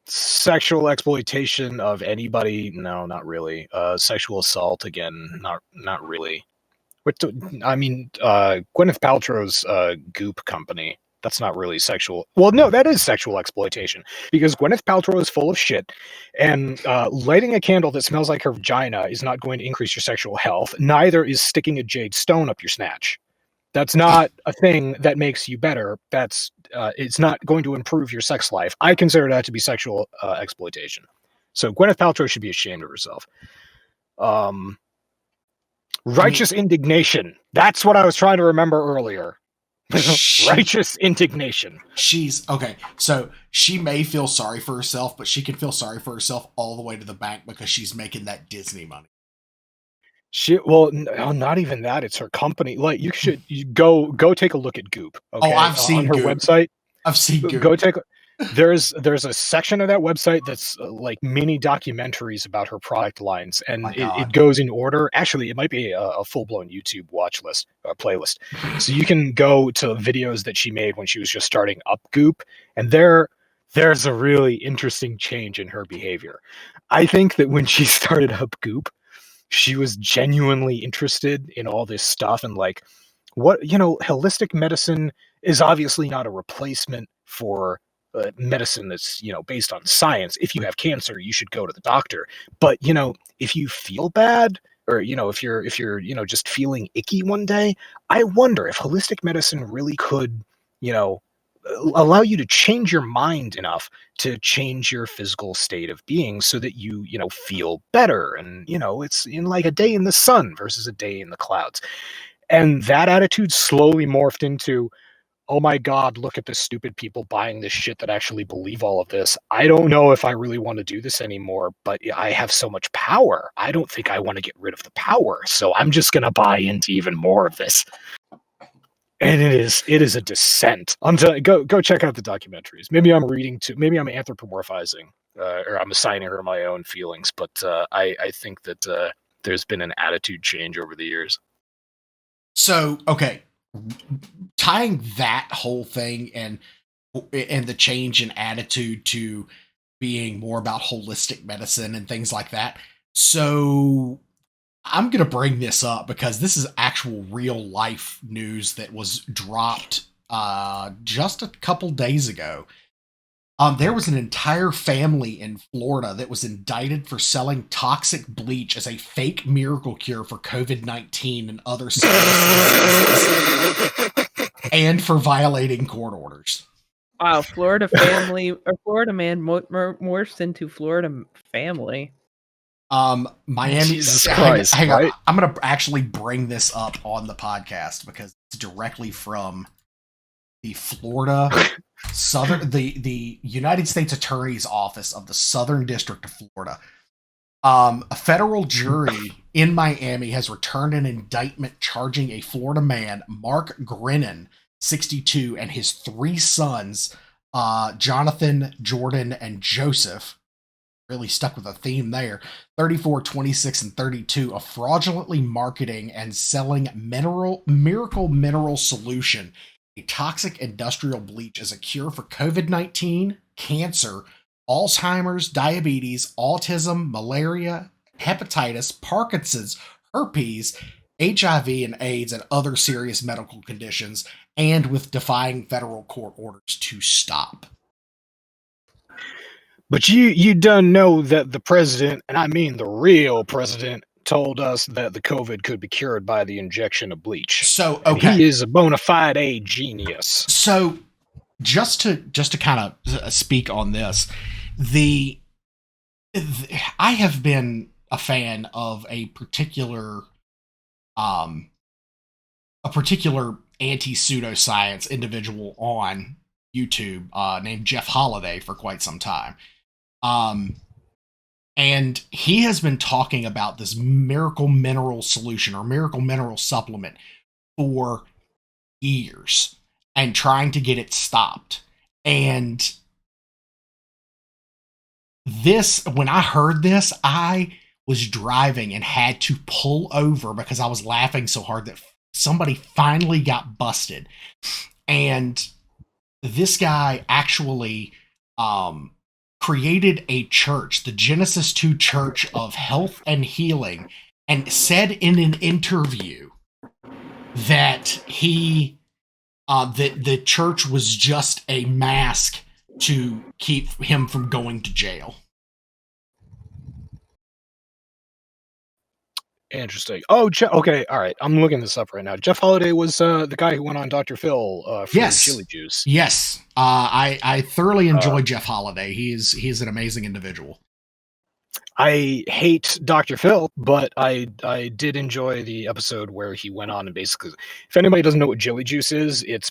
Sexual exploitation of anybody? No, not really. Sexual assault again? Not really. I mean, Gwyneth Paltrow's Goop company, that's not really sexual. Well, no, that is sexual exploitation because Gwyneth Paltrow is full of shit, and lighting a candle that smells like her vagina is not going to increase your sexual health. Neither is sticking a jade stone up your snatch. That's not a thing that makes you better. It's not going to improve your sex life. I consider that to be sexual exploitation. So Gwyneth Paltrow should be ashamed of herself. Righteous indignation. That's what I was trying to remember earlier. Righteous indignation. She's okay. So she may feel sorry for herself, but she can feel sorry for herself all the way to the bank because she's making that Disney money. Not even that. It's her company. Like you go take a look at Goop. Okay? Oh, I've seen on her Goop. Website. I've seen Goop. Go take. There's a section of that website that's like mini documentaries about her product lines, and it goes in order. Actually, it might be a full-blown YouTube watch list or playlist. So you can go to videos that she made when she was just starting up Goop, and there's a really interesting change in her behavior. I think that when she started up Goop, she was genuinely interested in all this stuff, and like, what, holistic medicine is obviously not a replacement for medicine that's, based on science. If you have cancer, you should go to the doctor. But, if you feel bad, or, if you're, just feeling icky one day, I wonder if holistic medicine really could, allow you to change your mind enough to change your physical state of being so that you, feel better. And, it's in like a day in the sun versus a day in the clouds. And that attitude slowly morphed into, oh my God, look at the stupid people buying this shit that actually believe all of this. I don't know if I really want to do this anymore, but I have so much power. I don't think I want to get rid of the power. So I'm just going to buy into even more of this. And it is a descent. Go check out the documentaries. Maybe I'm anthropomorphizing, or I'm assigning her my own feelings, but I think that there's been an attitude change over the years. So, okay, tying that whole thing and the change in attitude to being more about holistic medicine and things like that. So I'm going to bring this up because this is actual real life news that was dropped just a couple days ago. There was an entire family in Florida that was indicted for selling toxic bleach as a fake miracle cure for COVID-19 and other diseases, and for violating court orders. Wow, Florida family, or Florida man morphs into Florida family. Miami. Jesus Christ, hang on. right? I'm going to actually bring this up on the podcast because it's directly from the Florida the United States Attorney's Office of the Southern District of Florida. A federal jury in Miami has returned an indictment charging a Florida man, Mark Grennan, 62, and his three sons, Jonathan, Jordan, and Joseph. Really stuck with a theme there. 34, 26, and 32 of fraudulently marketing and selling miracle mineral solution, a toxic industrial bleach as a cure for COVID-19, cancer, Alzheimer's, diabetes, autism, malaria, hepatitis, Parkinson's, herpes, HIV and AIDS, and other serious medical conditions, and with defying federal court orders to stop. But you done know that the president, and I mean the real president, told us that the COVID could be cured by the injection of bleach. So, okay. And he is a bona fide genius. So, just to kind of speak on this, I have been a fan of a particular anti-pseudoscience individual on YouTube named Jeff Holiday for quite some time. And he has been talking about this miracle mineral solution or miracle mineral supplement for years and trying to get it stopped. And when I heard this, I was driving and had to pull over because I was laughing so hard that somebody finally got busted. And this guy actually created a church, the Genesis 2 Church of Health and Healing, and said in an interview that that the church was just a mask to keep him from going to jail. Interesting. Oh, okay, all right. I'm looking this up right now. Jeff Holiday was the guy who went on Dr. Phil for chili juice. Yes. I thoroughly enjoy Jeff Holiday. He's an amazing individual. I hate Dr. Phil, but I did enjoy the episode where he went on and basically, if anybody doesn't know what jelly juice is, it's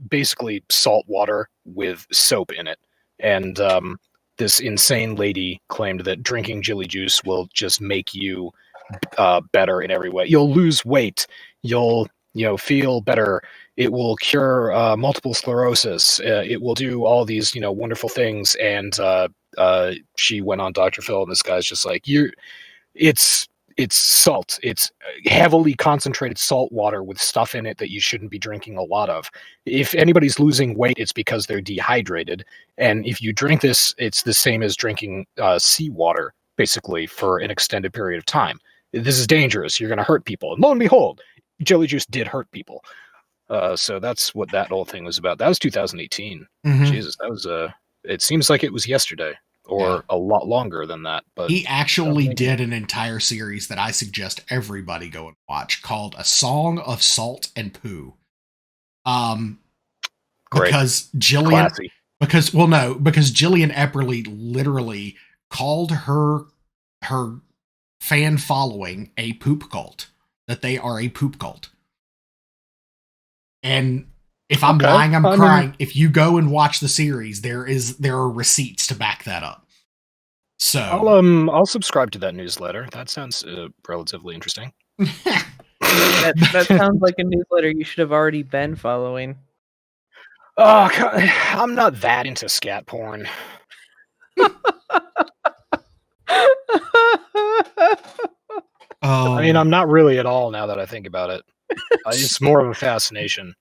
basically salt water with soap in it. And this insane lady claimed that drinking jelly juice will just make you better in every way. You'll lose weight. You'll feel better. It will cure multiple sclerosis. It will do all these wonderful things. And she went on Dr. Phil, and this guy's just like, it's salt. It's heavily concentrated salt water with stuff in it that you shouldn't be drinking a lot of. If anybody's losing weight, it's because they're dehydrated. And if you drink this, it's the same as drinking seawater, basically, for an extended period of time. this is dangerous. You're going to hurt people. And lo and behold, jelly juice did hurt people. So that's what that whole thing was about. That was 2018. Jesus, that was it seems like it was yesterday or a lot longer than that. But he actually did an entire series that I suggest everybody go and watch called A Song of Salt and Poo. Great. Because Jillian, because Jillian Epperly literally called her fan following a poop cult, that they are a poop cult. And if I'm lying, I'm crying. If you go and watch the series, there are receipts to back that up. So I'll subscribe to that newsletter. That sounds relatively interesting. that sounds like a newsletter you should have already been following. Oh, I'm not that into scat porn. I mean, I'm not really at all now that I think about it. It's more of a fascination.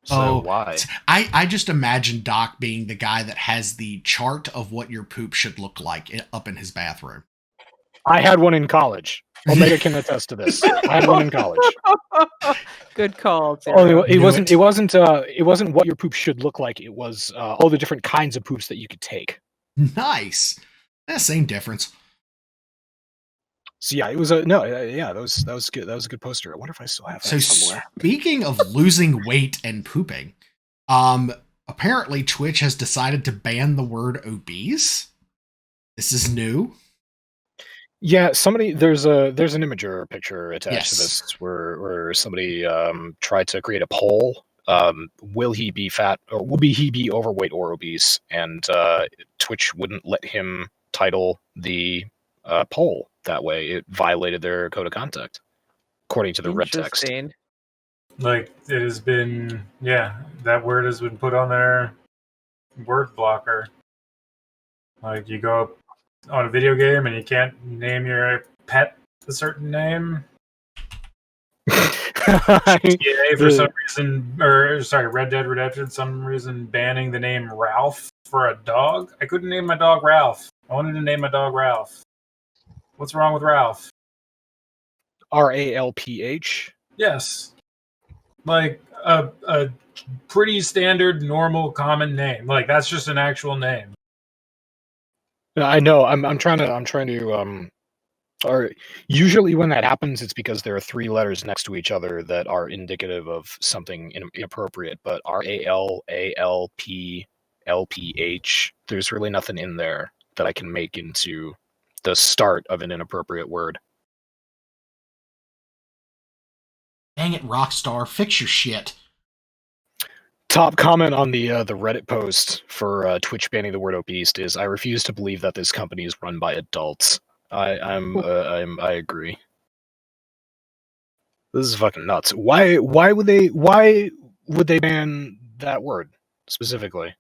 So why? I just imagine Doc being the guy that has the chart of what your poop should look like up in his bathroom. I had one in college. Omega can attest to this. I had one in college. Good call. It wasn't what your poop should look like. It was all the different kinds of poops that you could take. Nice. Same difference. So yeah, it was that was good. That was a good poster. I wonder if I still have that somewhere. Speaking of losing weight and pooping, apparently Twitch has decided to ban the word obese. This is new. Yeah, there's an imager picture attached to this where somebody tried to create a poll. Will he be fat, or will he be overweight or obese? And Twitch wouldn't let him title the poll that way. It violated their code of conduct, according to the red text. Like, it has been, that word has been put on their word blocker. Like, you go on a video game and you can't name your pet a certain name. For some reason, Red Dead Redemption, some reason banning the name Ralph for a dog. I couldn't name my dog Ralph. I wanted to name my dog Ralph. What's wrong with Ralph? RALPH? Yes. Like a pretty standard, normal, common name. Like, that's just an actual name. I know. I'm trying to or usually when that happens, it's because there are three letters next to each other that are indicative of something inappropriate. But RALALPLPH, there's really nothing in there that I can make into the start of an inappropriate word. Dang it, Rockstar, fix your shit. Top comment on the Reddit post for Twitch banning the word obese is, "I refuse to believe that this company is run by adults." I agree. This is fucking nuts. Why would they ban that word specifically?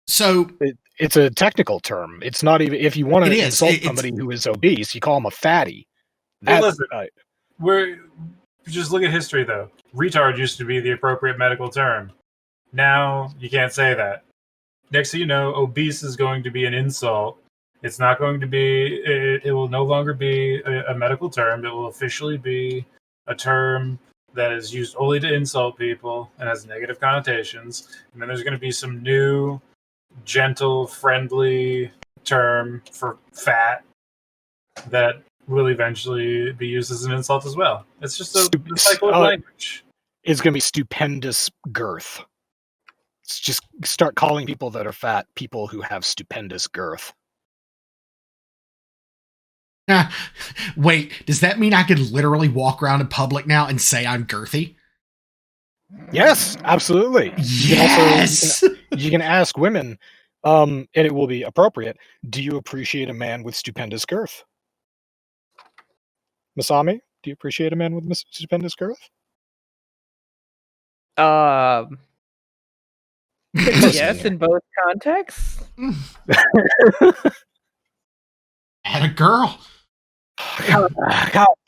So it's a technical term. It's not even, if you want to insult somebody who is obese, you call them a fatty. Hey, listen, we're just look at history though. Retard used to be the appropriate medical term. Now you can't say that. Next thing you know, obese is going to be an insult. It's not going to be. It will no longer be a medical term. It will officially be a term that is used only to insult people and has negative connotations. And then there's going to be some new, gentle, friendly term for fat that will eventually be used as an insult as well. It's just a cycle of language. It's going to be stupendous girth. It's just start calling people that are fat people who have stupendous girth. Wait, does that mean I could literally walk around in public now and say I'm girthy? Yes, absolutely. Yes! You can ask women, and it will be appropriate, do you appreciate a man with stupendous girth? Masami, do you appreciate a man with stupendous girth? Yes, in both contexts. And a girl. God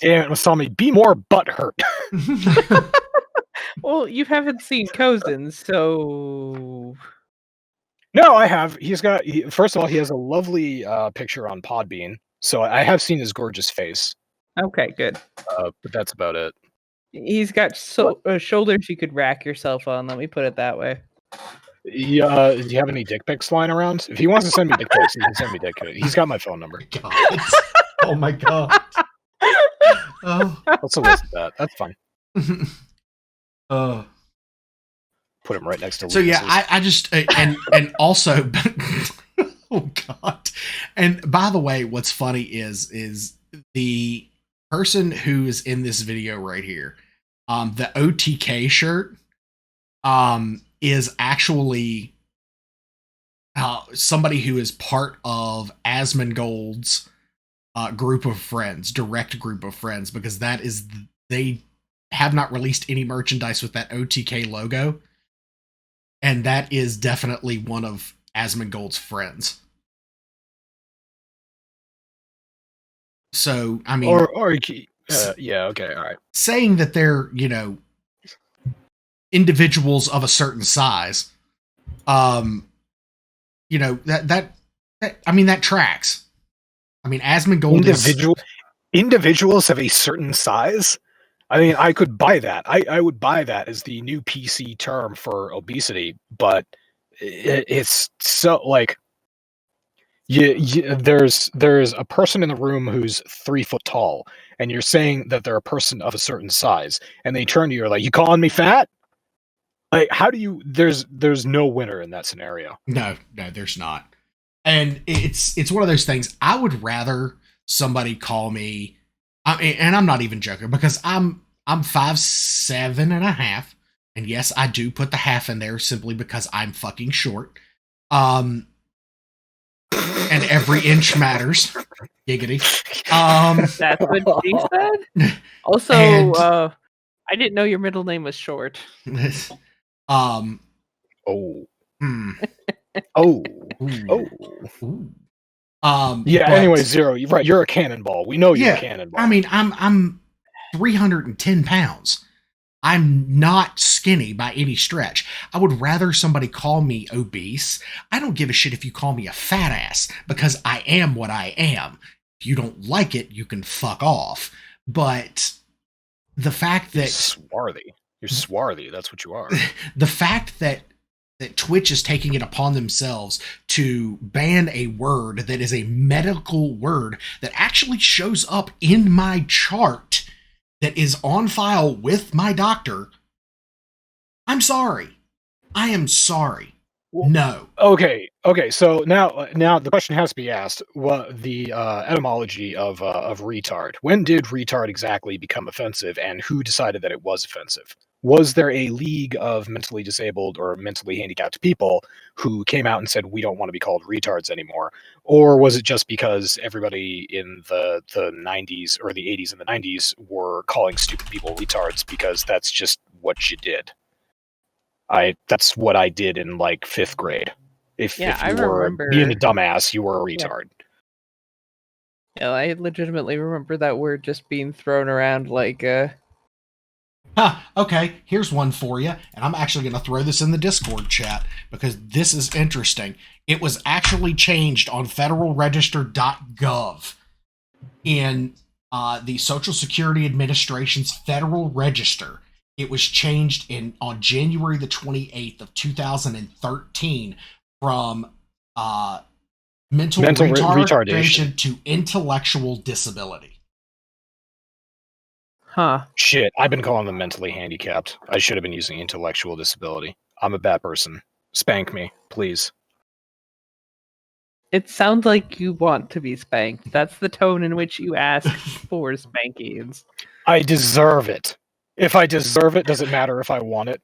damn it, Masami, be more butthurt. Well, you haven't seen Cozen, so... No, I have. First of all, he has a lovely picture on Podbean, So I have seen his gorgeous face, Okay, good. but that's about it. He's got shoulders you could rack yourself on. Let me put it that way. Yeah, do you have any dick pics flying around? If he wants to send me dick pics, he can send me dick pics. He's got my phone number. God. Oh my god. Oh. Let's solicit that. That's fine. Uh. Put him right next to. So Lucas's. yeah, I just and also, oh god. And by the way, what's funny is the person who is in this video right here, the OTK shirt, is actually somebody who is part of Asmongold's group of friends, direct group of friends, because that is they have not released any merchandise with that OTK logo, and that is definitely one of Asmongold's friends. So I mean, yeah, okay, all right. Saying that they're individuals of a certain size, that I mean that tracks. I mean, Asmongold individuals of a certain size. I mean, I could buy that. I would buy that as the new PC term for obesity, but it's so like, there's a person in the room who's 3 foot tall, and you're saying that they're a person of a certain size, and they turn to you like, "You calling me fat?" Like, how do you? There's no winner in that scenario. No, there's not. And it's one of those things. I would rather somebody call me, and I'm not even joking, because I'm 5'7.5", and yes, I do put the half in there simply because I'm fucking short. And every inch matters. Giggity. That's what she said. Also, I didn't know your middle name was Short. Oh. Oh. Ooh. Yeah. Anyway, Zero. You're right. You're a cannonball. We know you're a cannonball. I mean, I'm 310 pounds. I'm not skinny by any stretch. I would rather somebody call me obese. I don't give a shit if you call me a fat ass, because I am what I am. If you don't like it, you can fuck off. But the fact that you're swarthy. That's what you are. The fact that Twitch is taking it upon themselves to ban a word that is a medical word that actually shows up in my chart, that is on file with my doctor. I'm sorry. I am sorry. No. Okay. So now the question has to be asked: what the etymology of retard? When did retard exactly become offensive, and who decided that it was offensive? Was there a league of mentally disabled or mentally handicapped people who came out and said, we don't want to be called retards anymore? Or was it just because everybody in the 90s or the 80s and the 90s were calling stupid people retards because that's just what you did? That's what I did in like 5th grade. If you were being a dumbass, you were a retard. Yeah, I legitimately remember that word just being thrown around like okay, here's one for you, and I'm actually going to throw this in the Discord chat because this is interesting. It was actually changed on federalregister.gov in the Social Security Administration's Federal Register. It was changed on January the 28th of 2013 from mental retardation to intellectual disability. Huh. Shit, I've been calling them mentally handicapped. I should have been using intellectual disability. I'm a bad person. Spank me, please. It sounds like you want to be spanked. That's the tone in which you ask for spankings. I deserve it. If I deserve it, does it matter if I want it?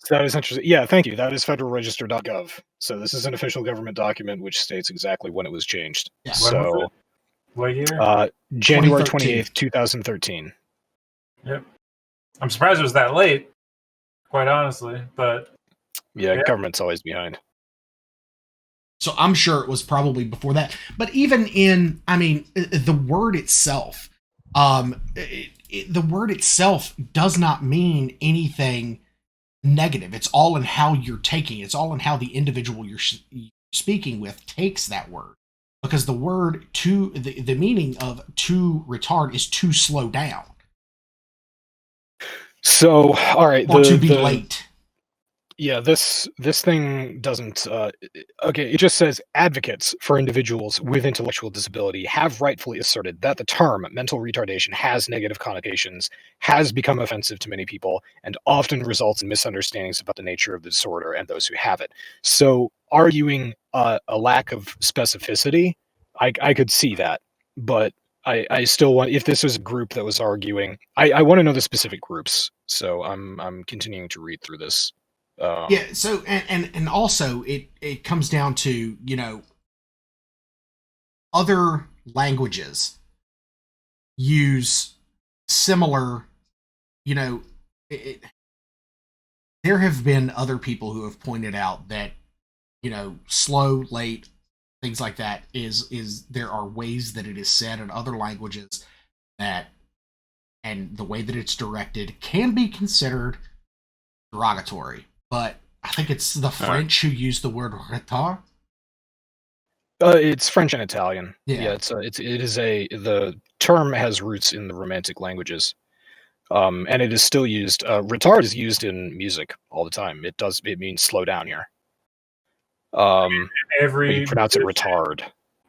So that is interesting. Yeah, thank you. That is federalregister.gov. So this is an official government document which states exactly when it was changed. Yeah. So, what year? January 28th, 2013. Yep. I'm surprised it was that late, quite honestly. But yeah, government's always behind. So I'm sure it was probably before that. But even the word itself, the word itself does not mean anything negative. It's all in how you're taking it. It's all in how the individual you're speaking with takes that word. Because the word the meaning of to retard is to slow down. So, all right. Or to be late. Yeah, this thing doesn't. Okay, it just says advocates for individuals with intellectual disability have rightfully asserted that the term mental retardation has negative connotations, has become offensive to many people, and often results in misunderstandings about the nature of the disorder and those who have it. So, arguing a lack of specificity, I could see that, but I still want. If this was a group that was arguing, I want to know the specific groups. So I'm continuing to read through this. Yeah, so and also it comes down to, other languages use similar, there have been other people who have pointed out that, slow, late, things like that is there are ways that it is said in other languages that, and the way that it's directed can be considered derogatory. But I think it's the French who use the word retard. It's French and Italian. Yeah. The term has roots in the Romantic languages, and it is still used. Retard is used in music all the time. It means slow down here. You pronounce it retard.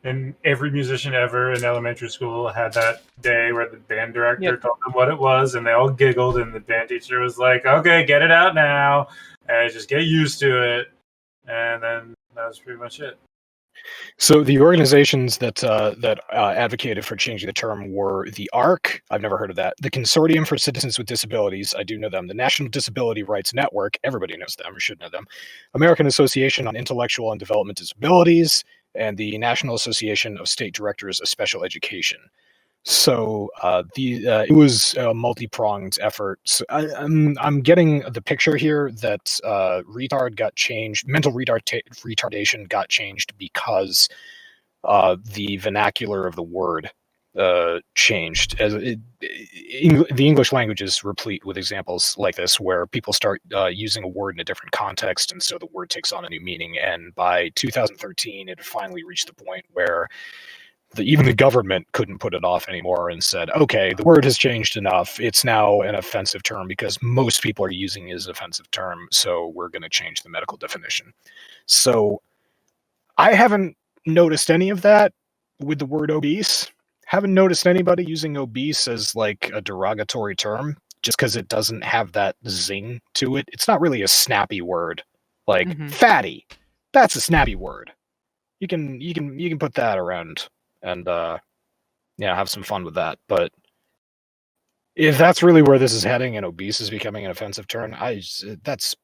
And every musician ever in elementary school had that day where the band director told them what it was, and they all giggled, and the band teacher was like, "Okay, get it out now, and just get used to it." And then that was pretty much it. So the organizations that advocated for changing the term were the ARC. I've never heard of that. The Consortium for Citizens with Disabilities. I do know them. The National Disability Rights Network. Everybody knows them or should know them. American Association on Intellectual and Development Disabilities, and the National Association of State Directors of Special Education. So it was a multi-pronged effort. So I'm getting the picture here that retard got changed. Mental retardation got changed because the vernacular of the word changed. The English language is replete with examples like this, where people start using a word in a different context, and so the word takes on a new meaning. And by 2013, it finally reached the point where even the government couldn't put it off anymore and said, okay, the word has changed enough. It's now an offensive term because most people are using it as an offensive term, so we're going to change the medical definition. So I haven't noticed any of that with the word obese. Haven't noticed anybody using obese as like a derogatory term just because it doesn't have that zing to it. It's not really a snappy word. Like fatty, that's a snappy word. You can put that around and have some fun with that. But if that's really where this is heading and obese is becoming an offensive term, I see this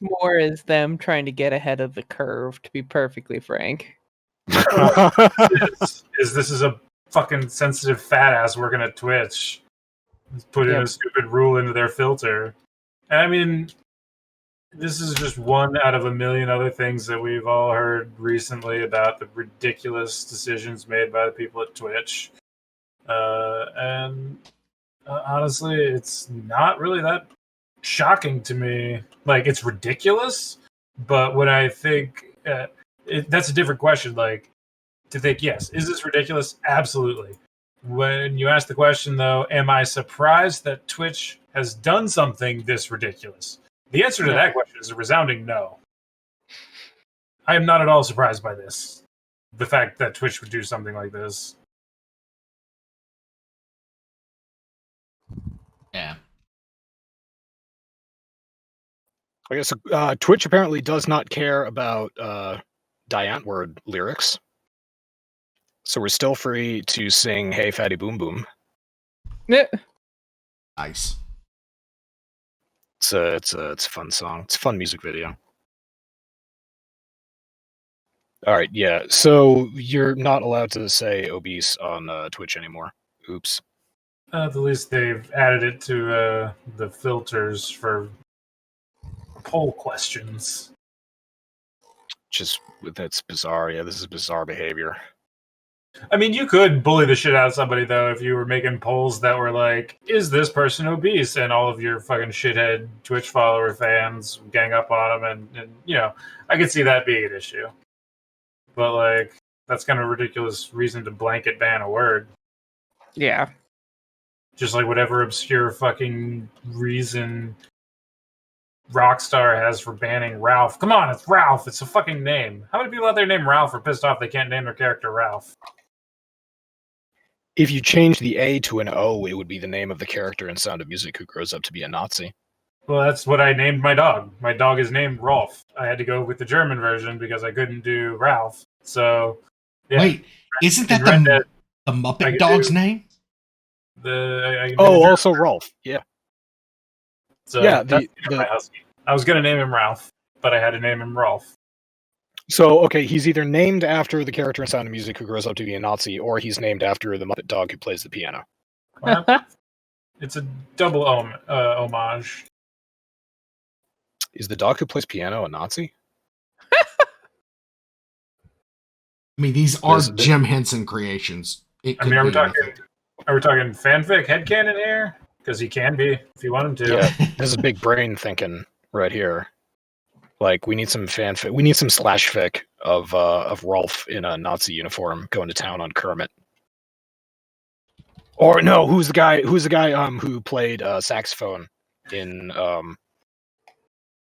more as them trying to get ahead of the curve, to be perfectly frank. This is a fucking sensitive fat ass working at Twitch. Put in a stupid rule into their filter. And I mean, this is just one out of a million other things that we've all heard recently about the ridiculous decisions made by the people at Twitch. And honestly, it's not really that shocking to me. Like, it's ridiculous, but when I think that's a different question. Like, to think, yes, is this ridiculous? Absolutely. When you ask the question, though, am I surprised that Twitch has done something this ridiculous? The answer to that question is a resounding no. I am not at all surprised by this. The fact that Twitch would do something like this. Yeah. I guess Twitch apparently does not care about Diant word lyrics. So we're still free to sing Hey Fatty Boom Boom. Yeah. Nice. It's a fun song. It's a fun music video. All right, yeah. So you're not allowed to say obese on Twitch anymore. Oops. At least they've added it to the filters for poll questions. That's bizarre. Yeah, this is bizarre behavior. I mean, you could bully the shit out of somebody, though, if you were making polls that were like, is this person obese? And all of your fucking shithead Twitch follower fans gang up on them. And you know, I could see that being an issue. But, like, that's kind of a ridiculous reason to blanket ban a word. Yeah. Just like whatever obscure fucking reason Rockstar has for banning Ralph. Come on, it's Ralph. It's a fucking name. How many people out there named Ralph are pissed off they can't name their character Ralph? If you change the A to an O, it would be the name of the character in Sound of Music who grows up to be a Nazi. Well, that's what I named my dog. My dog is named Rolf. I had to go with the German version because I couldn't do Ralph. So, yeah. Wait, isn't that the Muppet dog's name? Also Rolf. Yeah. So yeah, my husky. I was gonna name him Ralph, but I had to name him Rolf. So, okay, he's either named after the character in Sound of Music who grows up to be a Nazi, or he's named after the Muppet dog who plays the piano. Well, it's a double homage. Is the dog who plays piano a Nazi? I mean, these are Jim Henson creations. I mean, are we talking fanfic headcanon here? Because he can be if you want him to. Yeah, this is big brain thinking right here. Like, we need some fanfic. We need some slash fic of Rolf in a Nazi uniform going to town on Kermit. Or no, who's the guy who played saxophone in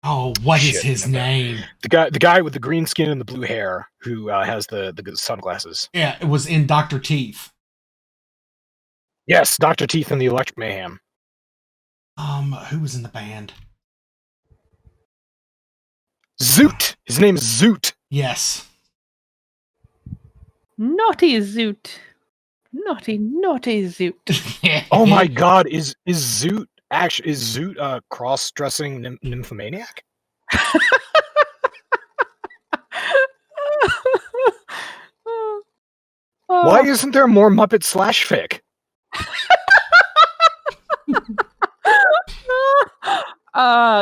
Oh, what is his name? The guy with the green skin and the blue hair who has the sunglasses. Yeah, it was in Dr. Teeth. Yes, Dr. Teeth and the Electric Mayhem. Who was in the band? Zoot! His name is Zoot. Yes. Naughty Zoot. Naughty Zoot. Oh my god, is Zoot a cross-dressing nymphomaniac? Why isn't there more Muppet slash fic?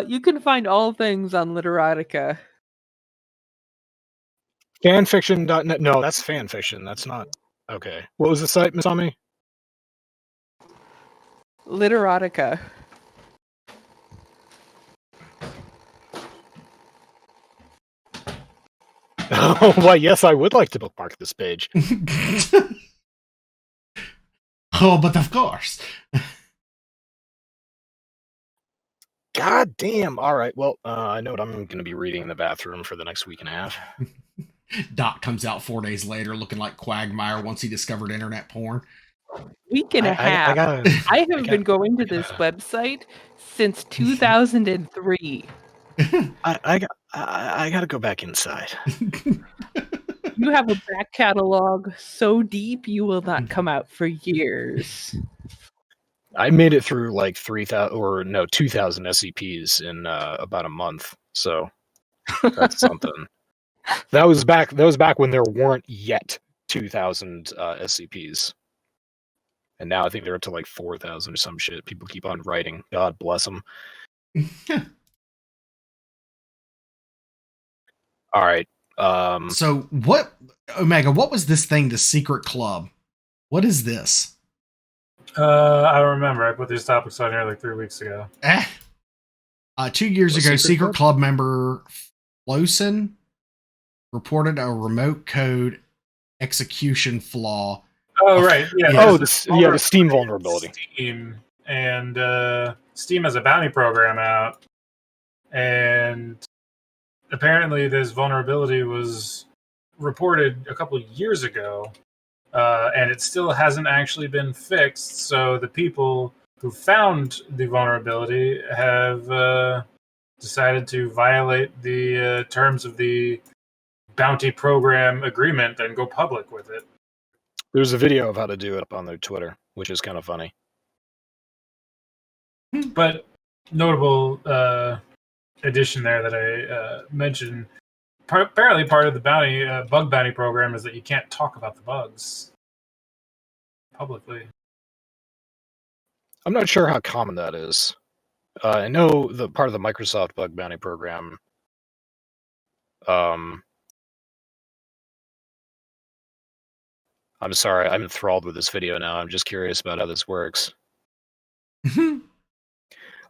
You can find all things on Literotica. Fanfiction.net. No, that's fanfiction. That's not okay. What was the site, Masami? Literotica. Oh, why, yes, I would like to bookmark this page. Oh, but of course. God damn. All right. Well, I know what I'm going to be reading in the bathroom for the next week and a half. Doc comes out 4 days later looking like Quagmire once he discovered internet porn. Week and a half. I have been going to this website since 2003. I got to go back inside. You have a back catalog so deep you will not come out for years. I made it through like 2,000 SCPs in about a month, so that's something. That was back when there weren't yet 2,000 SCPs, and now I think they're up to like 4,000 or some shit. People keep on writing. God bless them. All right. So what, Omega? What was this thing? The secret club? What is this? I don't remember. I put these topics on here like 3 weeks ago. 2 years ago, secret club member Flosen reported a remote code execution flaw. Oh, right. Yeah. Oh, the Steam vulnerability. Steam, and Steam has a bounty program out, and apparently this vulnerability was reported a couple of years ago. And it still hasn't actually been fixed. So the people who found the vulnerability have decided to violate the terms of the bounty program agreement and go public with it. There's a video of how to do it up on their Twitter, which is kind of funny. But notable addition there that I mentioned. Apparently, part of the bug bounty program is that you can't talk about the bugs publicly. I'm not sure how common that is. I know the part of the Microsoft bug bounty program. I'm sorry, I'm enthralled with this video now. I'm just curious about how this works.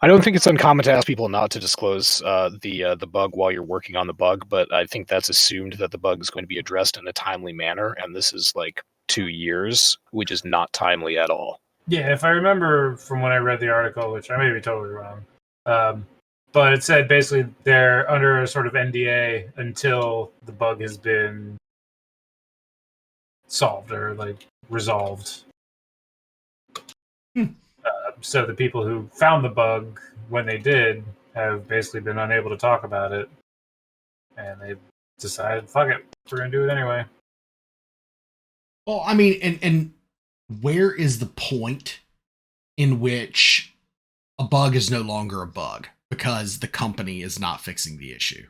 I don't think it's uncommon to ask people not to disclose the bug while you're working on the bug, but I think that's assumed that the bug is going to be addressed in a timely manner, and this is like 2 years, which is not timely at all. Yeah, if I remember from when I read the article, which I may be totally wrong, but it said basically they're under a sort of NDA until the bug has been solved or like resolved. So the people who found the bug when they did have basically been unable to talk about it, and they decided, fuck it, we're gonna do it anyway. Well, I mean, and where is the point in which a bug is no longer a bug because the company is not fixing the issue?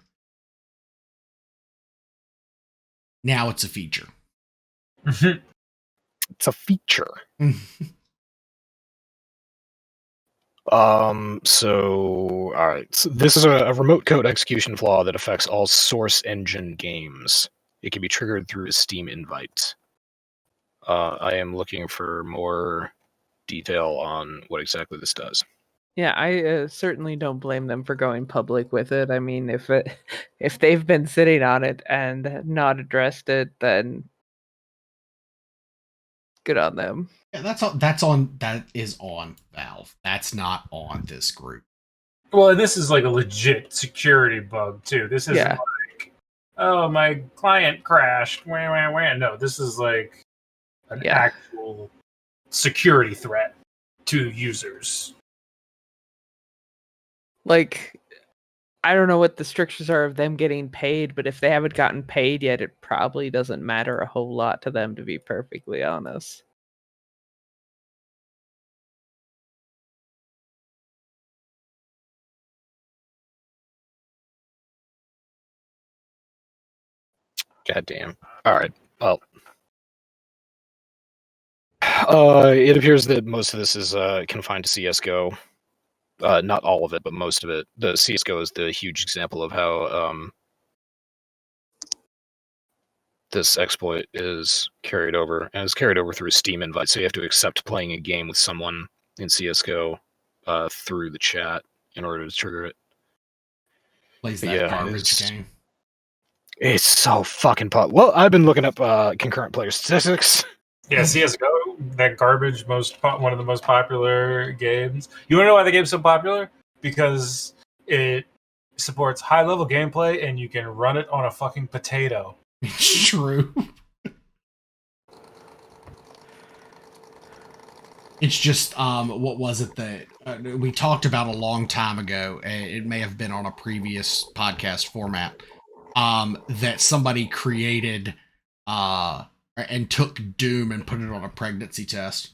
Now it's a feature. It's a feature. So, all right. So this is a remote code execution flaw that affects all source engine games. It can be triggered through a Steam invite. I am looking for more detail on what exactly this does. Yeah, I certainly don't blame them for going public with it. I mean, if they've been sitting on it and not addressed it, then good on them. Yeah, that is on Valve. That's not on this group. Well, and this is like a legit security bug too. This isn't like, oh, my client crashed. Wah, wah, wah. No, this is like an actual security threat to users. Like, I don't know what the strictures are of them getting paid, but if they haven't gotten paid yet, it probably doesn't matter a whole lot to them, to be perfectly honest. Goddamn. All right. Well, it appears that most of this is confined to CS:GO. Not all of it, but most of it. The CS:GO is the huge example of how this exploit is carried over, and it's carried over through a Steam invite. So you have to accept playing a game with someone in CS:GO through the chat in order to trigger it. Plays that garbage game. It's so fucking Well, I've been looking up concurrent player statistics. Yeah, CS:GO, that garbage, one of the most popular games. You want to know why the game's so popular? Because it supports high-level gameplay, and you can run it on a fucking potato. It's true. It's just, what was it that we talked about a long time ago? It may have been on a previous podcast format. That somebody created and took Doom and put it on a pregnancy test.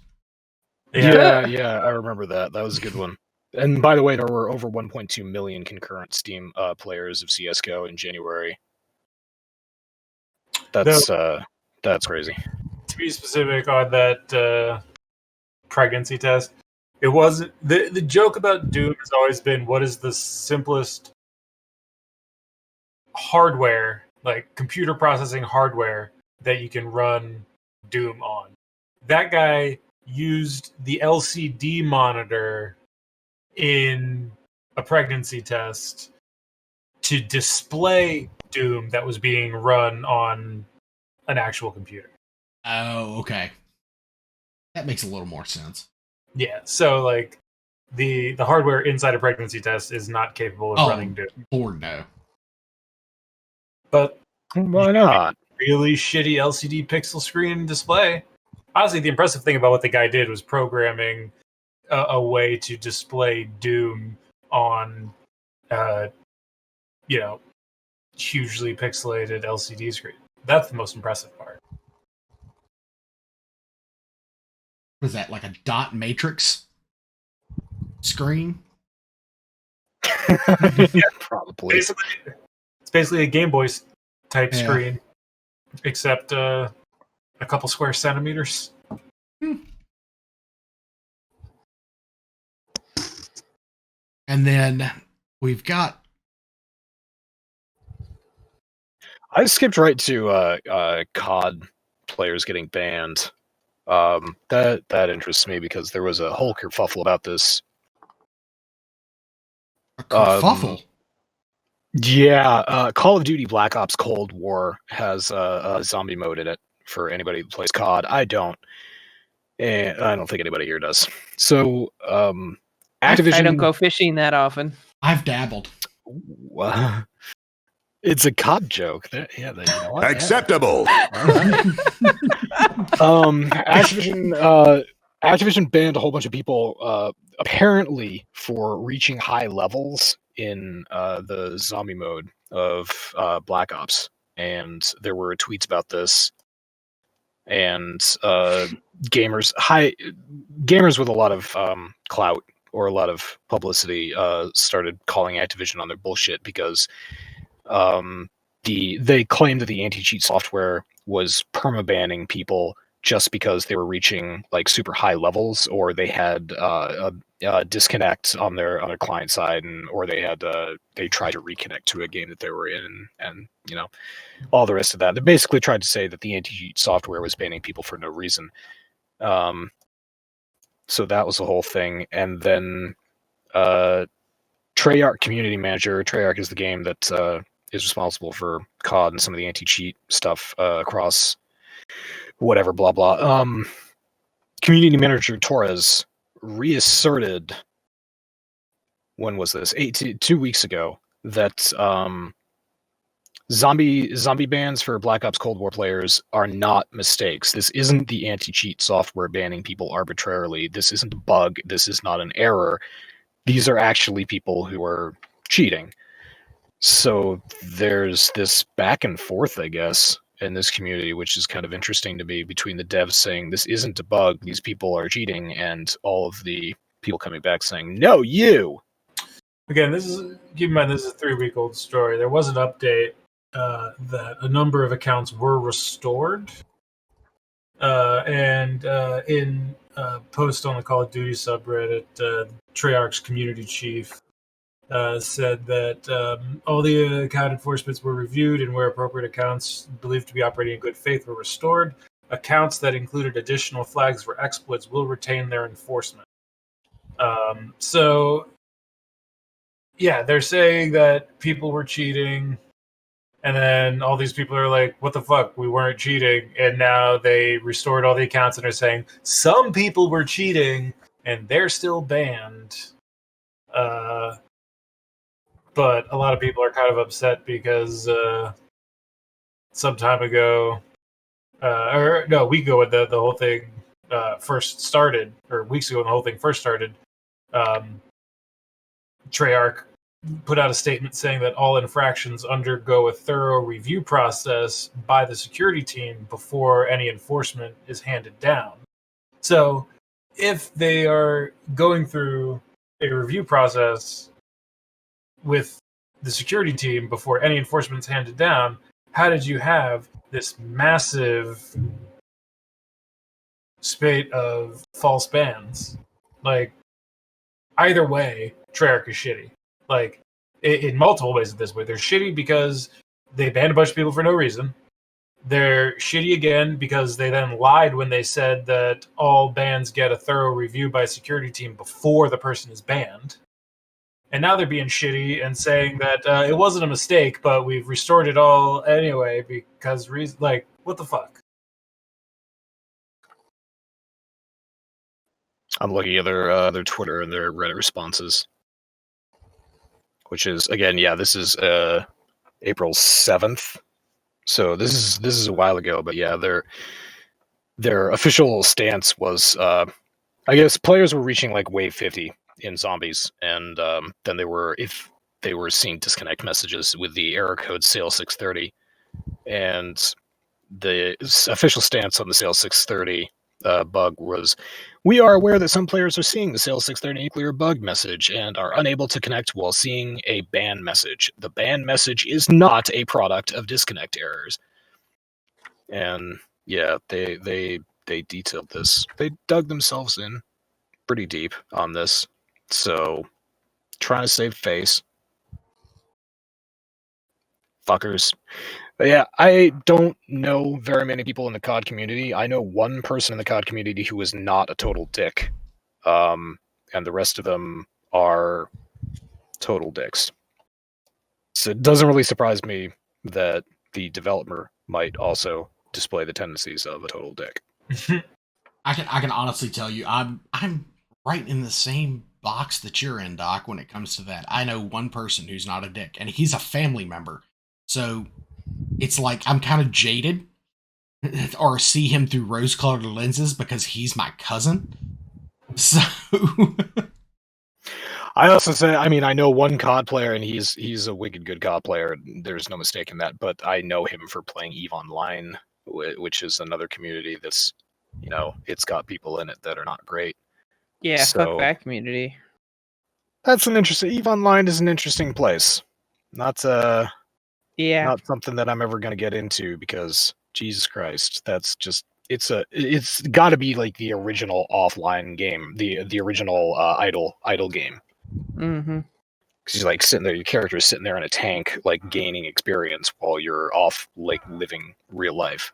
Yeah, I remember that. That was a good one. And by the way, there were over 1.2 million concurrent Steam players of CS:GO in January. That's crazy. To be specific on that pregnancy test, it wasn't the joke about Doom has always been, what is the simplest hardware, like computer processing hardware, that you can run Doom on. That guy used the LCD monitor in a pregnancy test to display Doom that was being run on an actual computer. Oh, okay. That makes a little more sense. Yeah, so like the hardware inside a pregnancy test is not capable of running Doom. Lord no. But why not? Really shitty LCD pixel screen display. Honestly, the impressive thing about what the guy did was programming a way to display Doom on, hugely pixelated LCD screen. That's the most impressive part. Was that like a dot matrix screen? Yeah, probably. It's basically a Game Boy type screen, except a couple square centimeters. And then we've got. I skipped right to COD players getting banned. That interests me because there was a whole kerfuffle about this. A kerfuffle? Yeah, Call of Duty Black Ops Cold War has a zombie mode in it for anybody who plays COD. I don't. And I don't think anybody here does. So, Activision... I don't go fishing that often. I've dabbled. It's a COD joke. You know what? Acceptable. Activision banned a whole bunch of people, apparently for reaching high levels in the zombie mode of Black Ops, and there were tweets about this. And gamers with a lot of clout or a lot of publicity started calling Activision on their bullshit because they claimed that the anti-cheat software was permabanning people just because they were reaching like super high levels, or they had a disconnect on their client side, or they tried to reconnect to a game that they were in, and you know, all the rest of that. They basically tried to say that the anti-cheat software was banning people for no reason. So that was the whole thing. And then Treyarch community manager. Treyarch is the game that is responsible for COD and some of the anti-cheat stuff across whatever, blah, blah. Community manager Torres reasserted, when was this? 2 weeks ago, that zombie bans for Black Ops Cold War players are not mistakes. This isn't the anti-cheat software banning people arbitrarily. This isn't a bug. This is not an error. These are actually people who are cheating. So there's this back and forth, I guess, in this community, which is kind of interesting to me, between the devs saying this isn't a bug, these people are cheating, and all of the people coming back saying, no, you! Again, keep in mind, this is a 3-week-old story. There was an update that a number of accounts were restored. And in a post on the Call of Duty subreddit, Treyarch's community chief said that all the account enforcements were reviewed, and where appropriate, accounts believed to be operating in good faith were restored. Accounts that included additional flags for exploits will retain their enforcement. So, yeah, they're saying that people were cheating, and then all these people are like, what the fuck, we weren't cheating, and now they restored all the accounts and are saying some people were cheating, and they're still banned. But a lot of people are kind of upset because some time ago, a week ago when the whole thing first started, or weeks ago when the whole thing first started, Treyarch put out a statement saying that all infractions undergo a thorough review process by the security team before any enforcement is handed down. So if they are going through a review process with the security team before any enforcement is handed down, how did you have this massive spate of false bans? Like, either way, Treyarch is shitty. Like, in multiple ways at this way. They're shitty because they banned a bunch of people for no reason. They're shitty again because they then lied when they said that all bans get a thorough review by a security team before the person is banned. And now they're being shitty and saying that it wasn't a mistake, but we've restored it all anyway because, like, what the fuck? I'm looking at their Twitter and their Reddit responses, which is, again, yeah, this is April 7th. So this is a while ago, but yeah, their official stance was, I guess players were reaching like wave 50 in zombies, and then if they were seeing disconnect messages with the error code SAIL630, and the official stance on the SAIL630 bug was, we are aware that some players are seeing the SAIL630 nuclear bug message and are unable to connect while seeing a ban message. The ban message is not a product of disconnect errors. And yeah, they detailed this. They dug themselves in pretty deep on this. So, trying to save face. Fuckers. But yeah, I don't know very many people in the COD community. I know one person in the COD community who is not a total dick, and the rest of them are total dicks. So it doesn't really surprise me that the developer might also display the tendencies of a total dick. I can honestly tell you, I'm right in the same box that you're in, Doc, when it comes to that. I know one person who's not a dick, and he's a family member. So it's like I'm kind of jaded or see him through rose-colored lenses because he's my cousin. So I also say, I mean, I know one COD player, and he's a wicked good COD player. There's no mistake in that. But I know him for playing EVE Online, which is another community that's, it's got people in it that are not great. Yeah, fuck that community. That's an interesting. EVE Online is an interesting place. Not something that I'm ever going to get into because Jesus Christ, that's just it's got to be like the original offline game, the original idle game. Mm-hmm. Because you're like sitting there, your character is sitting there in a tank, like gaining experience while you're off, like living real life.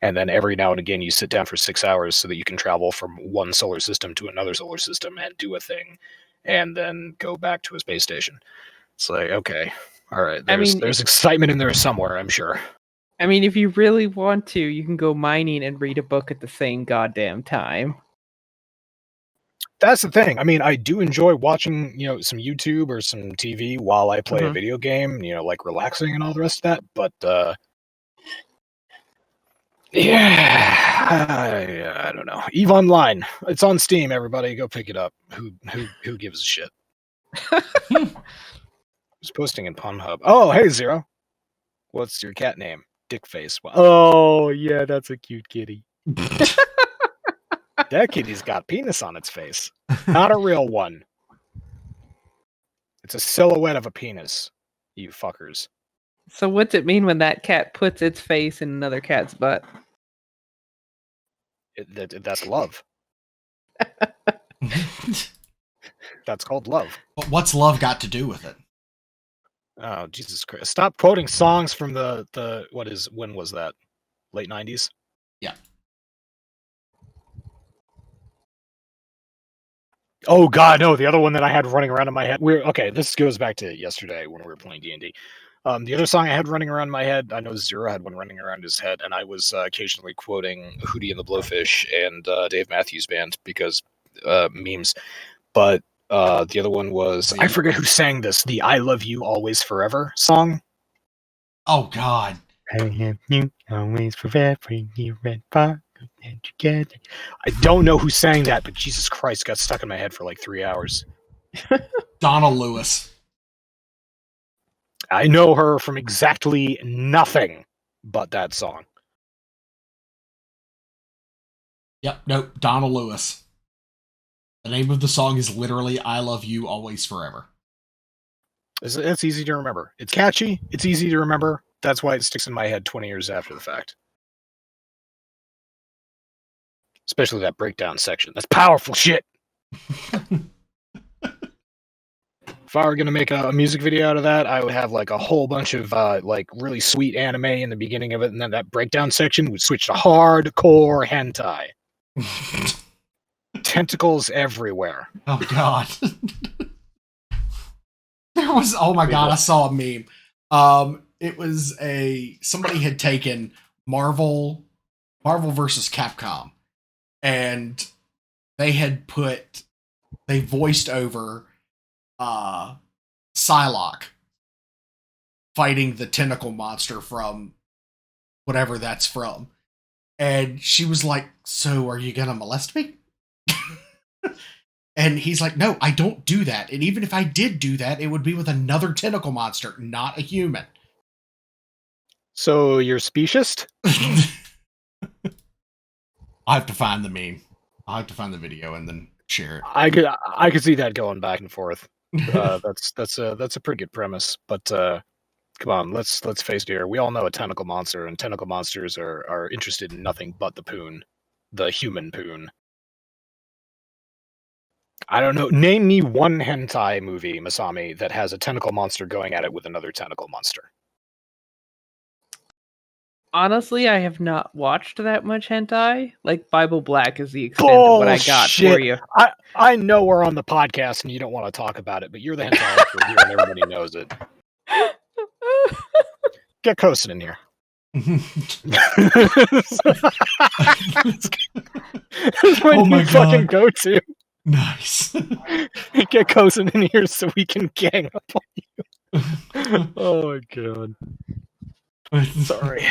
And then every now and again, you sit down for 6 hours so that you can travel from one solar system to another solar system and do a thing, and then go back to a space station. It's like, okay, all right. There's excitement in there somewhere, I'm sure. I mean, if you really want to, you can go mining and read a book at the same goddamn time. That's the thing. I mean, I do enjoy watching, some YouTube or some TV while I play a video game, like relaxing and all the rest of that. But yeah, I don't know. EVE Online. It's on Steam, everybody. Go pick it up. Who gives a shit? Who's posting in Pornhub? Oh, hey, Zero. What's your cat name? Dickface. Oh, yeah, that's a cute kitty. That kitty's got penis on its face. Not a real one. It's a silhouette of a penis, you fuckers. So what's it mean when that cat puts its face in another cat's butt? That's love. That's called love. But what's love got to do with it? Oh, Jesus Christ. Stop quoting songs from when was that? Late 90s? Yeah. Oh God, no! The other one that I had running around in my head. This goes back to yesterday when we were playing D&D. The other song I had running around my head, I know Zero had one running around his head, and I was occasionally quoting Hootie and the Blowfish and Dave Matthews Band because memes. But the other one was, I forget who sang this, the "I Love You Always Forever" song. Oh God! I love you always forever, you red fire. Together. I don't know who sang that, but Jesus Christ, got stuck in my head for like 3 hours. Donna Lewis. I know her from exactly nothing but that song. Yep, nope, Donna Lewis. The name of the song is literally "I Love You Always Forever." It's easy to remember. It's catchy. It's easy to remember. That's why it sticks in my head 20 years after the fact. Especially that breakdown section. That's powerful shit. If I were going to make a music video out of that, I would have like a whole bunch of like really sweet anime in the beginning of it, and then that breakdown section would switch to hardcore hentai. Tentacles everywhere. Oh God. There was, oh my God, I saw a meme. It was somebody had taken Marvel versus Capcom, and they voiced over Psylocke fighting the tentacle monster from whatever that's from. And she was like, "So are you gonna molest me?" And he's like, "No, I don't do that. And even if I did do that, it would be with another tentacle monster, not a human." So you're speciest? I have to find the meme. I'll have to find the video and then share it. I could see that going back and forth. That's a pretty good premise. But come on, let's face it here. We all know a tentacle monster, and tentacle monsters are interested in nothing but the poon, the human poon. I don't know. Name me one hentai movie, Masami, that has a tentacle monster going at it with another tentacle monster. Honestly, I have not watched that much hentai. Like Bible Black is the extent of what I got for you. I know we're on the podcast and you don't want to talk about it, but you're the hentai expert here and everybody knows it. Get Kosen in here. That's my new fucking go-to. Nice. Get Kosen in here so we can gang up on you. Oh my god. Sorry.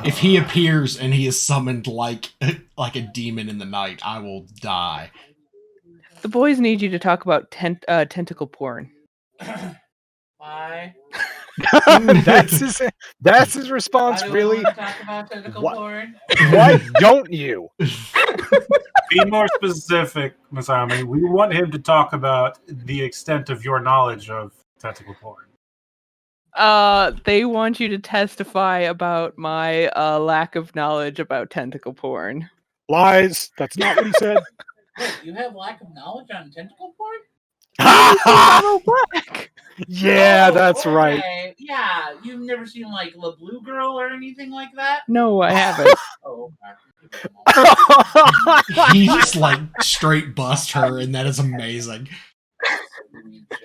If he appears and he is summoned like a demon in the night, I will die. The boys need you to talk about tentacle porn. Why? That's his response. Really? Talk about tentacle porn? Why don't you? Be more specific, Masami. We want him to talk about the extent of your knowledge of tentacle porn. They want you to testify about my lack of knowledge about tentacle porn. Lies. That's not what he said. Wait, you have lack of knowledge on tentacle porn? Yeah, Oh, that's okay. right. Yeah, you've never seen like La Blue Girl or anything like that? No, I haven't. Oh, He just like straight bust her, and that is amazing.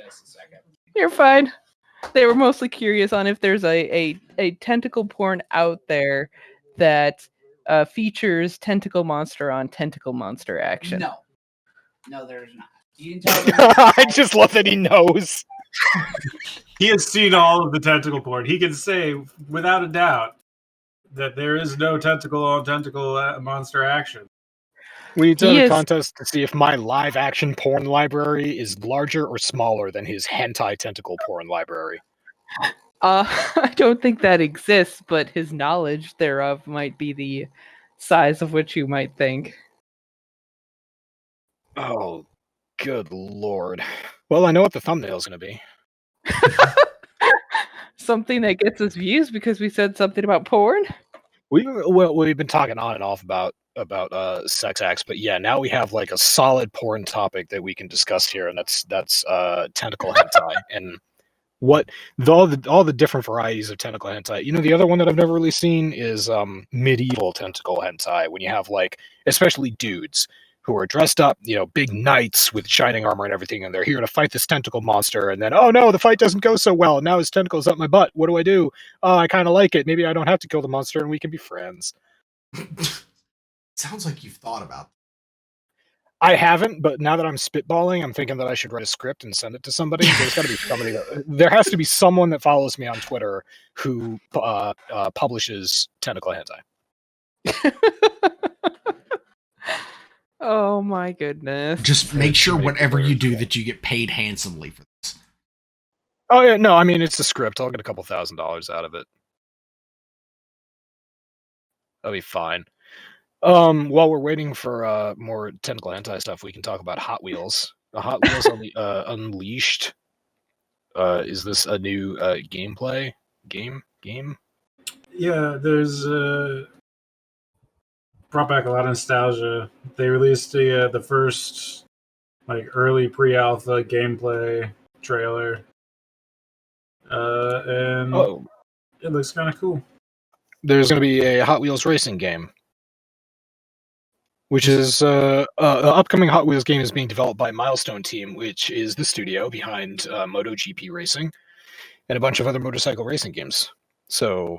just a second. You're fine. They were mostly curious on if there's a tentacle porn out there that features tentacle monster on tentacle monster action. No, there's not. You can tell I just love that he knows. He has seen all of the tentacle porn. He can say, without a doubt, that there is no tentacle on tentacle monster action. We need to have a contest to see if my live action porn library is larger or smaller than his hentai tentacle porn library. I don't think that exists, but his knowledge thereof might be the size of which you might think. Oh, good lord. Well, I know what the thumbnail is going to be. Something that gets us views because we said something about porn? We've been talking on and off about sex acts, but yeah, now we have like a solid porn topic that we can discuss here, and that's tentacle hentai and what all the different varieties of tentacle hentai. You know, the other one that I've never really seen is medieval tentacle hentai, when you have like, especially dudes who are dressed up, you know, big knights with shining armor and everything, and they're here to fight this tentacle monster, and then, oh no, the fight doesn't go so well. Now his tentacle's up my butt. What do I do? Oh, I kind of like it. Maybe I don't have to kill the monster and we can be friends. Sounds like you've thought about that. I haven't, but now that I'm spitballing, I'm thinking that I should write a script and send it to somebody. There's got to be somebody. There has to be someone that follows me on Twitter who publishes tentacle hentai. Oh my goodness. Just make sure whatever you do that you get paid handsomely for this. Oh yeah, no, I mean, it's a script. I'll get a couple $1,000s out of it. That'll be fine. While we're waiting for more tentacle hentai stuff, we can talk about Hot Wheels. Hot Wheels Unleashed. Is this a new gameplay game? Yeah, there's brought back a lot of nostalgia. They released the first like early pre-alpha gameplay trailer, and it looks kind of cool. There's going to be a Hot Wheels racing game, which is an upcoming Hot Wheels game is being developed by Milestone Team, which is the studio behind MotoGP Racing and a bunch of other motorcycle racing games. So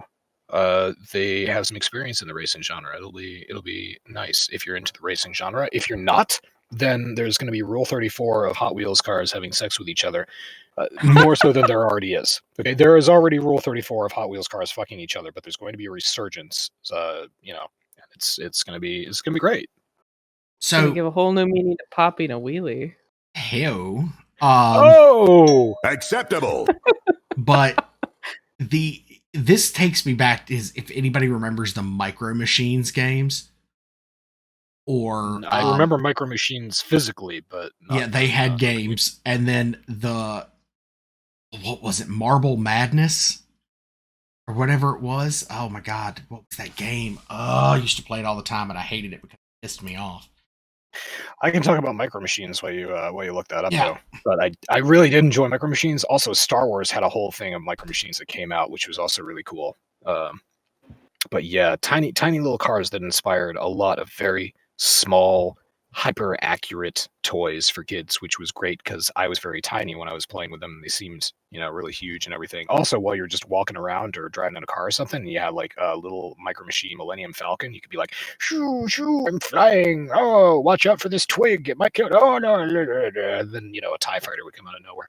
they have some experience in the racing genre. It'll be nice if you're into the racing genre. If you're not, then there's going to be Rule 34 of Hot Wheels cars having sex with each other, more so than there already is. Okay, there is already Rule 34 of Hot Wheels cars fucking each other, but there's going to be a resurgence. It's going to be great. So give a whole new meaning to popping a wheelie. Hell. Acceptable. But this takes me back to if anybody remembers the Micro Machines games. Or I remember Micro Machines physically, but yeah, they had games, and then what was it, Marble Madness? Or whatever it was. Oh my god, what was that game? Oh, I used to play it all the time, and I hated it because it pissed me off. I can talk about Micro Machines while you look that up, though. But I really did enjoy Micro Machines. Also, Star Wars had a whole thing of Micro Machines that came out, which was also really cool. But yeah, tiny little cars that inspired a lot of very small, hyper accurate toys for kids, which was great because I was very tiny when I was playing with them. They seemed, really huge and everything. Also, while you're just walking around or driving in a car or something, and you had like a little Micro Machine Millennium Falcon, you could be like, shoo, shoo, I'm flying. Oh, watch out for this twig. It might kill. Oh, no. And then, a TIE fighter would come out of nowhere.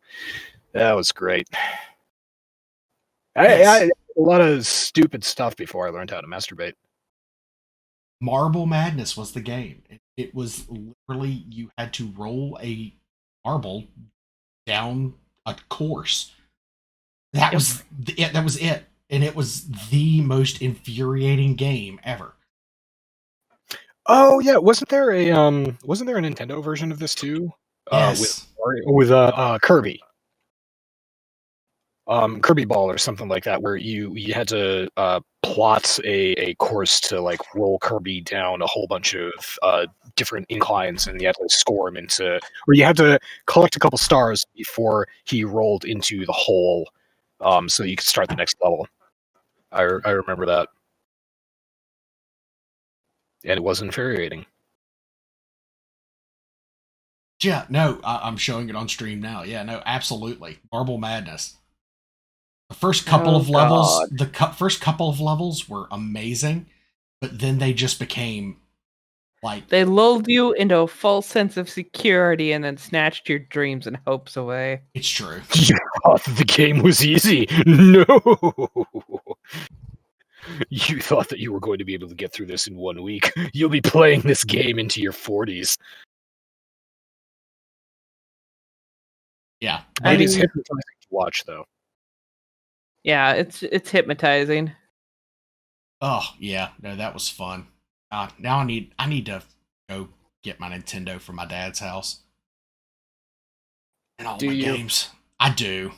That was great. I did a lot of stupid stuff before I learned how to masturbate. Marble Madness was the game. It was literally you had to roll a marble down a course. That was it. That was it, and it was the most infuriating game ever. Oh yeah, wasn't there a Nintendo version of this too? Yes, with Kirby. Kirby Ball or something like that, where you had to plot a course to like roll Kirby down a whole bunch of different inclines, and you had to score him into, or you had to collect a couple stars before he rolled into the hole, so you could start the next level. I remember that, and it was infuriating. Yeah, no, I'm showing it on stream now. Yeah, no, absolutely, Marble Madness. The first couple of levels, first couple of levels were amazing, but then they just became like they lulled you into a false sense of security and then snatched your dreams and hopes away. It's true. You thought the game was easy? No. You thought that you were going to be able to get through this in 1 week. You'll be playing this game into your 40s. Yeah, it is hypnotizing to watch, though. Yeah, it's hypnotizing. Oh yeah, no, that was fun. Now I need to go get my Nintendo from my dad's house and all my games. I do.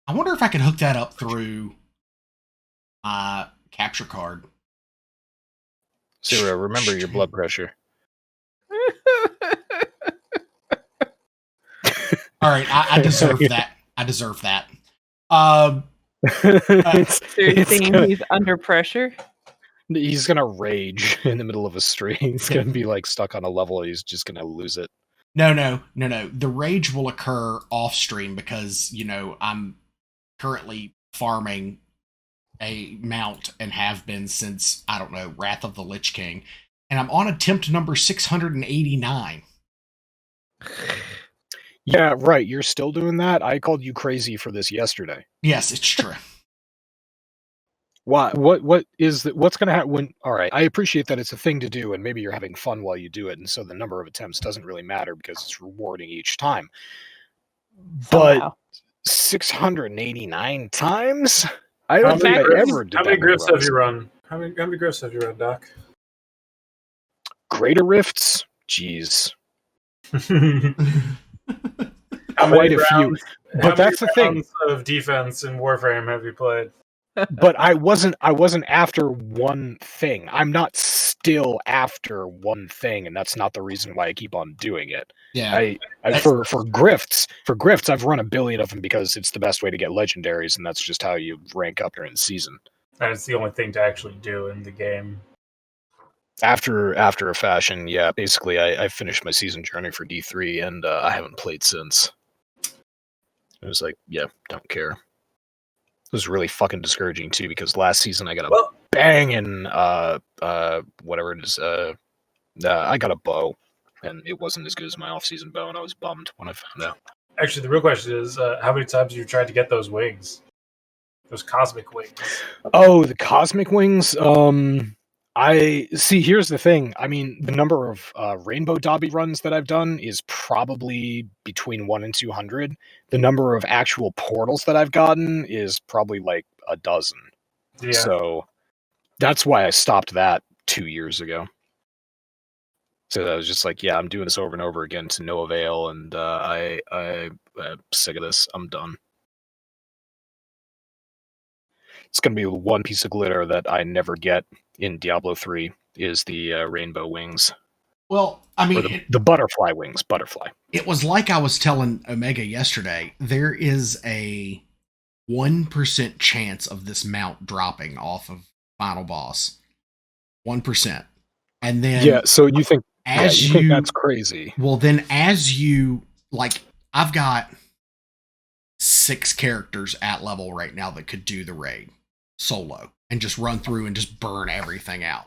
I wonder if I could hook that up through my capture card. Sarah, remember your blood pressure. All right, I deserve that. I deserve that. He's under pressure. He's gonna rage in the middle of a stream. He's gonna be like stuck on a level. He's just gonna lose it. No. The rage will occur off stream because I'm currently farming a mount and have been since Wrath of the Lich King, and I'm on attempt number 689. Yeah, right. You're still doing that? I called you crazy for this yesterday. Yes, it's true. Why? What is that? What's going to happen? All right, I appreciate that it's a thing to do, and maybe you're having fun while you do it, and so the number of attempts doesn't really matter because it's rewarding each time. But 689 times? I don't think I ever did that. How many grifts have you run? How many grifts have you run, Doc? Greater Rifts? Jeez. Quite a few. But that's the thing. Of defense in Warframe have you played? But I wasn't after one thing. I'm not still after one thing, and that's not the reason why I keep on doing it. Yeah. For grifts, I've run 1 billion of them because it's the best way to get legendaries, and that's just how you rank up during the season. And it's the only thing to actually do in the game. After a fashion, yeah. Basically, I finished my season journey for D3, and I haven't played since. It was like, yeah, don't care. It was really fucking discouraging too because last season I got a banging whatever it is. I got a bow, and it wasn't as good as my off-season bow, and I was bummed when I found out. Actually, the real question is, how many times have you tried to get those wings? Those cosmic wings. Oh, the cosmic wings. I see. Here's the thing. I mean, the number of rainbow dobby runs that I've done is probably between 1 and 200. The number of actual portals that I've gotten is probably like a dozen. Yeah. So that's why I stopped that 2 years ago. So I was just like, yeah, I'm doing this over and over again to no avail, and I'm sick of this. I'm done. It's going to be one piece of glitter that I never get in Diablo 3 is the rainbow wings. Well, I mean... the butterfly wings. Butterfly. It was like I was telling Omega yesterday. There is a 1% chance of this mount dropping off of final boss. 1%. And then so you think as you think that's crazy. Well, then as you like, I've got 6 characters at level right now that could do the raid solo and just run through and just burn everything out.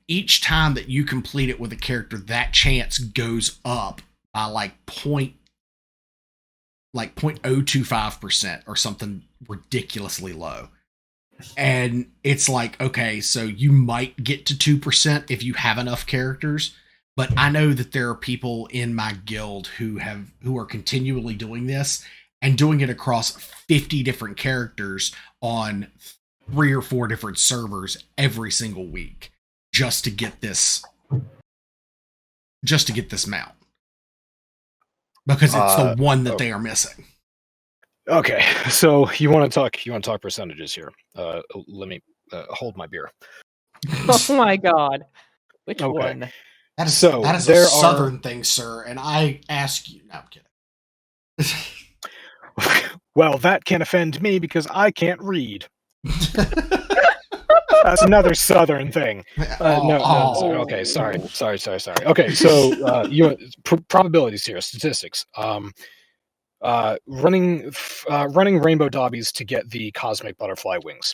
Each time that you complete it with a character, that chance goes up by like 0.025% or something ridiculously low. And it's like, okay, so you might get to 2% if you have enough characters, but I know that there are people in my guild who are continually doing this and doing it across 50 different characters on 3 or 4 different servers every single week just to get this mount. Because it's the one that they are missing. Okay, so you want to talk percentages here. Let me hold my beer. Oh my god. Which one? That is a southern thing, sir, and I ask you. No, I'm kidding. Well, that can offend me because I can't read. That's another southern thing. Okay, sorry. Okay, so probabilities here, statistics. Running rainbow dobbies to get the cosmic butterfly wings.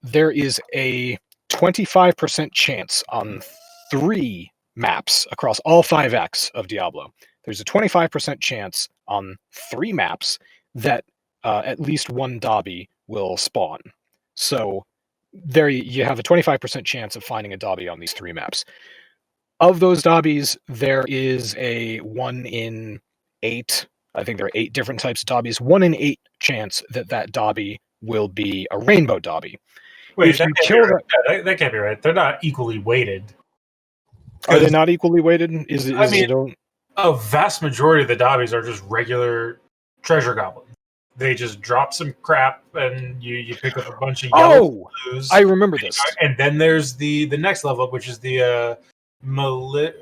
There is a 25% chance on 3 maps across all 5 acts of Diablo. There's a 25% chance on 3 maps that at least one dobby will spawn. So there you have a 25% chance of finding a dobby on these 3 maps. Of those dobbies, there is a 1 in 8. I think there are 8 different types of dobbies. 1 in 8 chance that dobby will be a rainbow dobby. Wait, that can't be right. They're not equally weighted. Are they not equally weighted? A vast majority of the dobbies are just regular treasure goblins. They just drop some crap and you pick up a bunch of yellow blues. I remember this. And then there's the next level up, which is the malevolent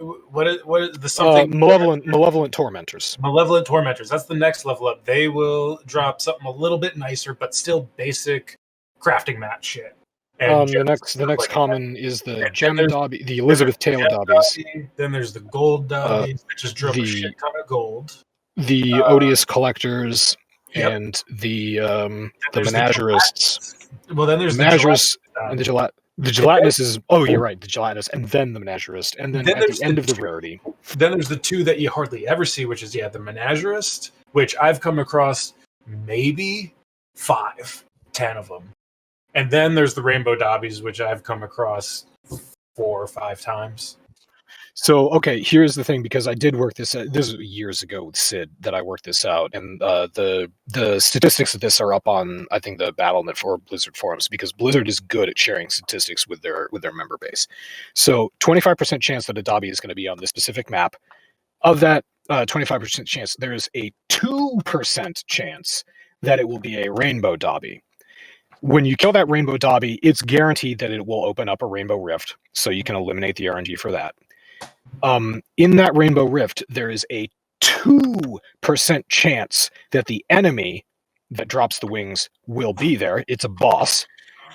tormentors. Malevolent tormentors. That's the next level up. They will drop something a little bit nicer, but still basic crafting mat shit. And the next common is the gem dobby, the Elizabeth Taylor dobbies. Then there's the gold dobbies that just drop a shit ton of gold. The odious collectors and the menagerists. Well, then there's the menagerists and the gelatinous is you're right, the gelatinous, and then the menagerist, and then at the end of the rarity. Then there's the 2 that you hardly ever see, which is the menagerist, which I've come across maybe 5, 10 of them. And then there's the rainbow dobbies, which I've come across 4 or 5 times. So, okay, here's the thing, because I did work this was years ago with Sid that I worked this out, and the statistics of this are up on, I think, the Battle.net for Blizzard forums, because Blizzard is good at sharing statistics with their member base. So, 25% chance that a dobby is going to be on this specific map. Of that 25% chance, there is a 2% chance that it will be a rainbow dobby. When you kill that rainbow dobby, it's guaranteed that it will open up a rainbow rift, so you can eliminate the RNG for that. In that rainbow rift, there is a 2% chance that the enemy that drops the wings will be there. It's a boss.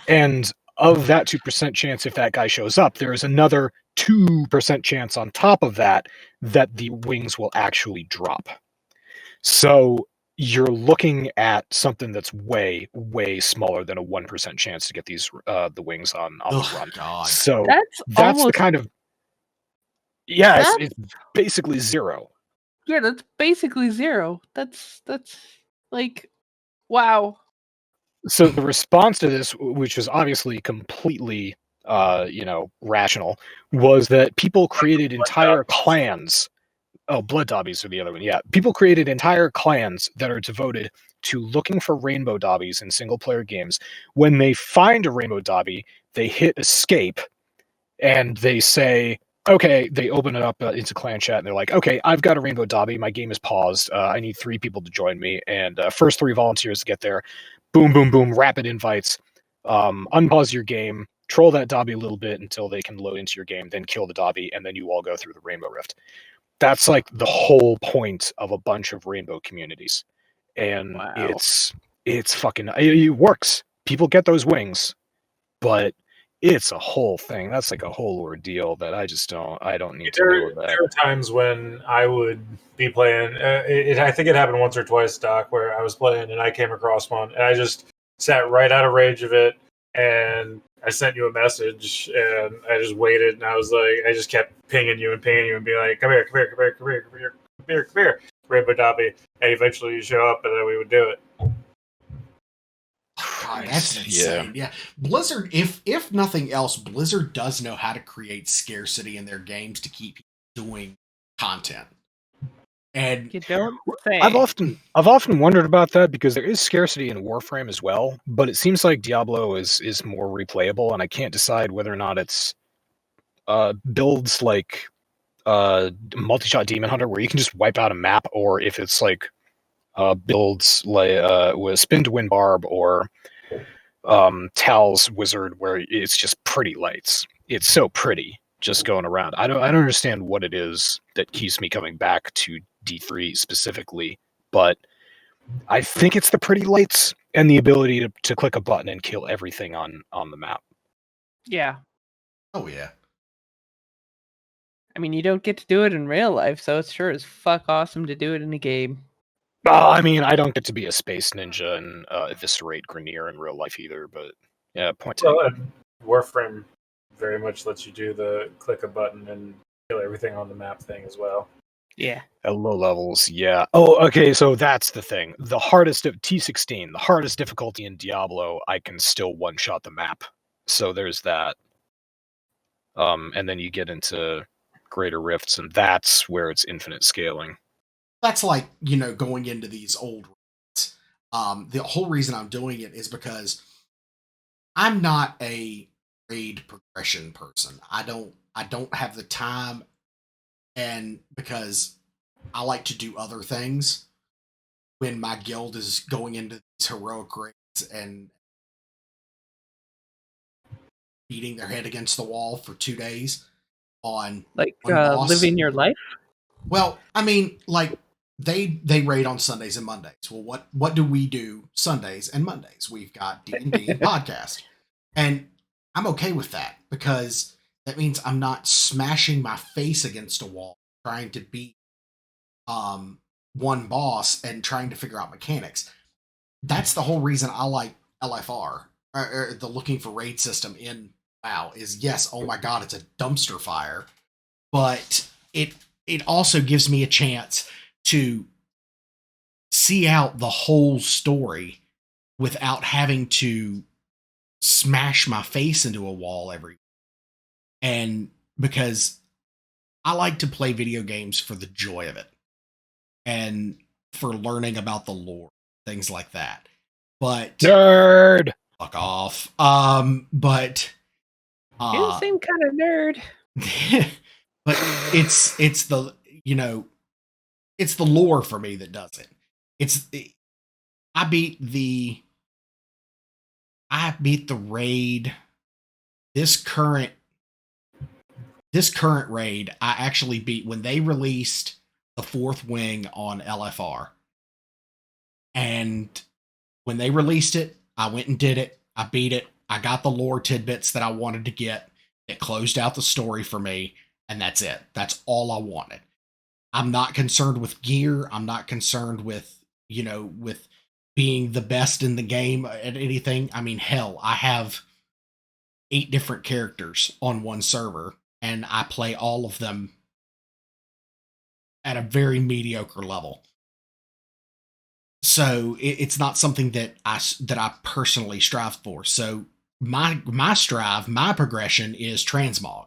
And of that 2% chance, if that guy shows up, there is another 2% chance on top of that the wings will actually drop. So you're looking at something that's way, way smaller than a 1% chance to get these the wings on the run. God. So that's the kind of... Yeah, it's basically 0. Yeah, that's basically 0. That's like, wow. So the response to this, which was obviously completely, rational, was that people created entire clans. Oh, blood dobbies are the other one. Yeah, people created entire clans that are devoted to looking for rainbow dobbies in single-player games. When they find a rainbow dobby, they hit escape, and they say... Okay, they open it up into clan chat, and they're like, okay, I've got a rainbow dobby. My game is paused. I need 3 people to join me. And first 3 volunteers to get there. Boom, boom, boom, rapid invites. Unpause your game. Troll that dobby a little bit until they can load into your game. Then kill the dobby, and then you all go through the rainbow rift. That's like the whole point of a bunch of rainbow communities. And it's it's fucking, it works. People get those wings, but it's a whole thing. That's like a whole ordeal that I don't need to deal with that. There were times when I would be playing. I think it happened once or twice, Doc, where I was playing and I came across one, and I just sat right out of range of it, and I sent you a message, and I just waited, and I was like, I just kept pinging you and being like, come here, come here, come here, come here, come here, come here, come here, Rainbow Dobby, and eventually you show up, and then we would do it. God, that's insane. Yeah. Blizzard, if nothing else, Blizzard does know how to create scarcity in their games to keep doing content. And You don't say. I've often wondered about that because there is scarcity in Warframe as well, but it seems like Diablo is more replayable, and I can't decide whether or not it's builds like multi-shot Demon Hunter where you can just wipe out a map, or if it's like builds like with Spin to Win Barb or Tal's Wizard where it's just pretty lights. It's so pretty just going around. I don't understand what it is that keeps me coming back to D3 specifically, but I think it's the pretty lights and the ability to click a button and kill everything on the map. Yeah. oh yeah. I mean, you don't get to do it in real life, so it's sure as fuck awesome to do it in a game. I mean, I don't get to be a space ninja and eviscerate Grenier in real life either, but yeah, point taken. Well, Warframe very much lets you do the click a button and kill everything on the map thing as well. Yeah. At low levels, yeah. Oh, okay, so that's the thing. The hardest of T16, the hardest difficulty in Diablo, I can still one-shot the map. So there's that. And then you get into greater rifts, and that's where it's infinite scaling. That's like, going into these old raids. The whole reason I'm doing it is because I'm not a raid progression person. I don't have the time, and because I like to do other things when my guild is going into these heroic raids and beating their head against the wall for 2 days on Like one boss. living your life? Well, I mean, like they raid on Sundays and Mondays. Well, what do we do Sundays and Mondays? We've got D&D and podcast. And I'm okay with that because that means I'm not smashing my face against a wall trying to beat one boss and trying to figure out mechanics. That's the whole reason I like LFR, or the looking for raid system in WoW is, yes, oh my god, it's a dumpster fire, but it also gives me a chance to see out the whole story without having to smash my face into a wall every week. And because I like to play video games for the joy of it and for learning about the lore, things like that. But nerd, fuck off. But You seem kind of nerd. but it's the it's the lore for me that does it. I beat the raid. This current raid I actually beat when they released the 4th wing on LFR. And when they released it, I went and did it. I beat it. I got the lore tidbits that I wanted to get. It closed out the story for me, and that's it. That's all I wanted. I'm not concerned with gear. I'm not concerned with, with being the best in the game at anything. I mean, hell, I have 8 different characters on one server, and I play all of them at a very mediocre level. So it's not something that I personally strive for. So my progression is transmog.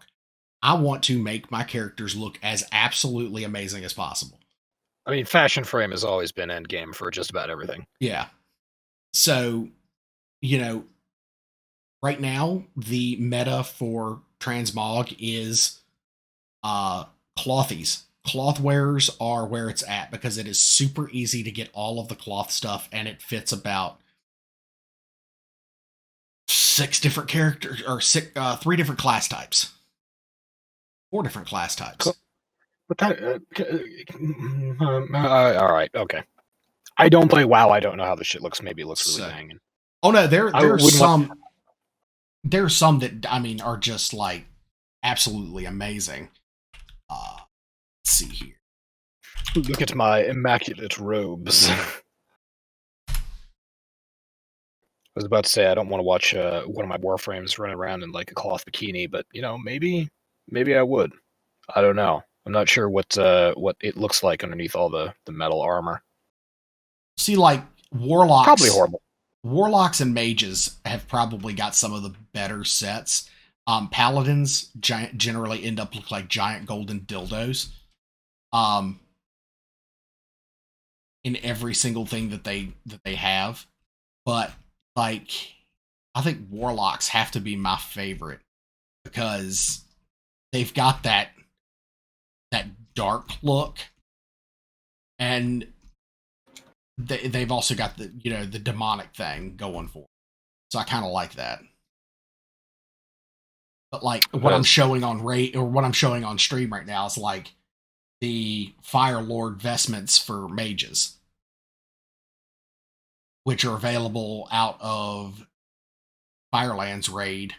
I want to make my characters look as absolutely amazing as possible. I mean, Fashion Frame has always been endgame for just about everything. Yeah. So, right now, the meta for transmog is clothies. Cloth wearers are where it's at because it is super easy to get all of the cloth stuff, and it fits about 6 different characters, or 3 different class types. 4 different class types. Cool. But that, all right, okay. I don't play WoW. I don't know how the shit looks. Maybe it looks really So- banging. Oh no, there's want- some that I mean are just like absolutely amazing. Let's see here. Look at my immaculate robes. I was about to say I don't want to watch one of my Warframes running around in like a cloth bikini, but maybe I would. I don't know. I'm not sure what it looks like underneath all the metal armor. See, like warlocks, Probably horrible. Warlocks and mages have probably got some of the better sets. Paladins generally end up look like giant golden dildos. In every single thing that they have, but like I think warlocks have to be my favorite because they've got that dark look, and they've also got the the demonic thing going for them. So I kind of like that. But like what I'm showing on what I'm showing on stream right now is like the Fire Lord vestments for mages, which are available out of Firelands raid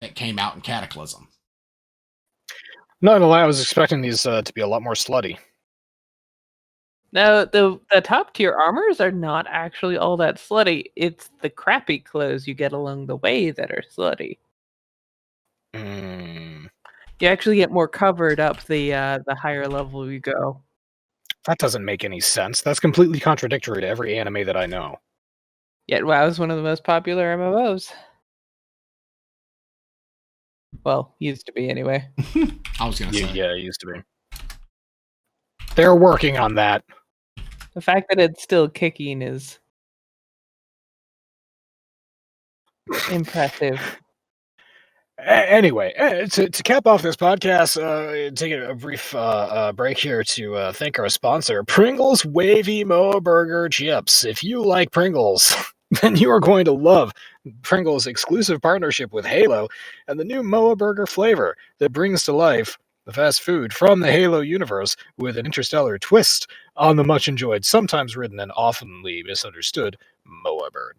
that came out in Cataclysm. Not gonna lie, I was expecting these to be a lot more slutty. No, the top tier armors are not actually all that slutty. It's the crappy clothes you get along the way that are slutty. You actually get more covered up the higher level you go. That doesn't make any sense. That's completely contradictory to every anime that I know. Yet WoW is one of the most popular MMOs. Well, used to be anyway. I was gonna say. Yeah, it used to be. They're working on that. The fact that it's still kicking is impressive. Anyway, to cap off this podcast, take a brief break here to thank our sponsor, Pringles Wavy Moa Burger Chips. If you like Pringles, then you are going to love Pringles' exclusive partnership with Halo and the new Moa Burger flavor that brings to life the fast food from the Halo universe with an interstellar twist on the much-enjoyed, sometimes ridden, and oftenly misunderstood Moa bird.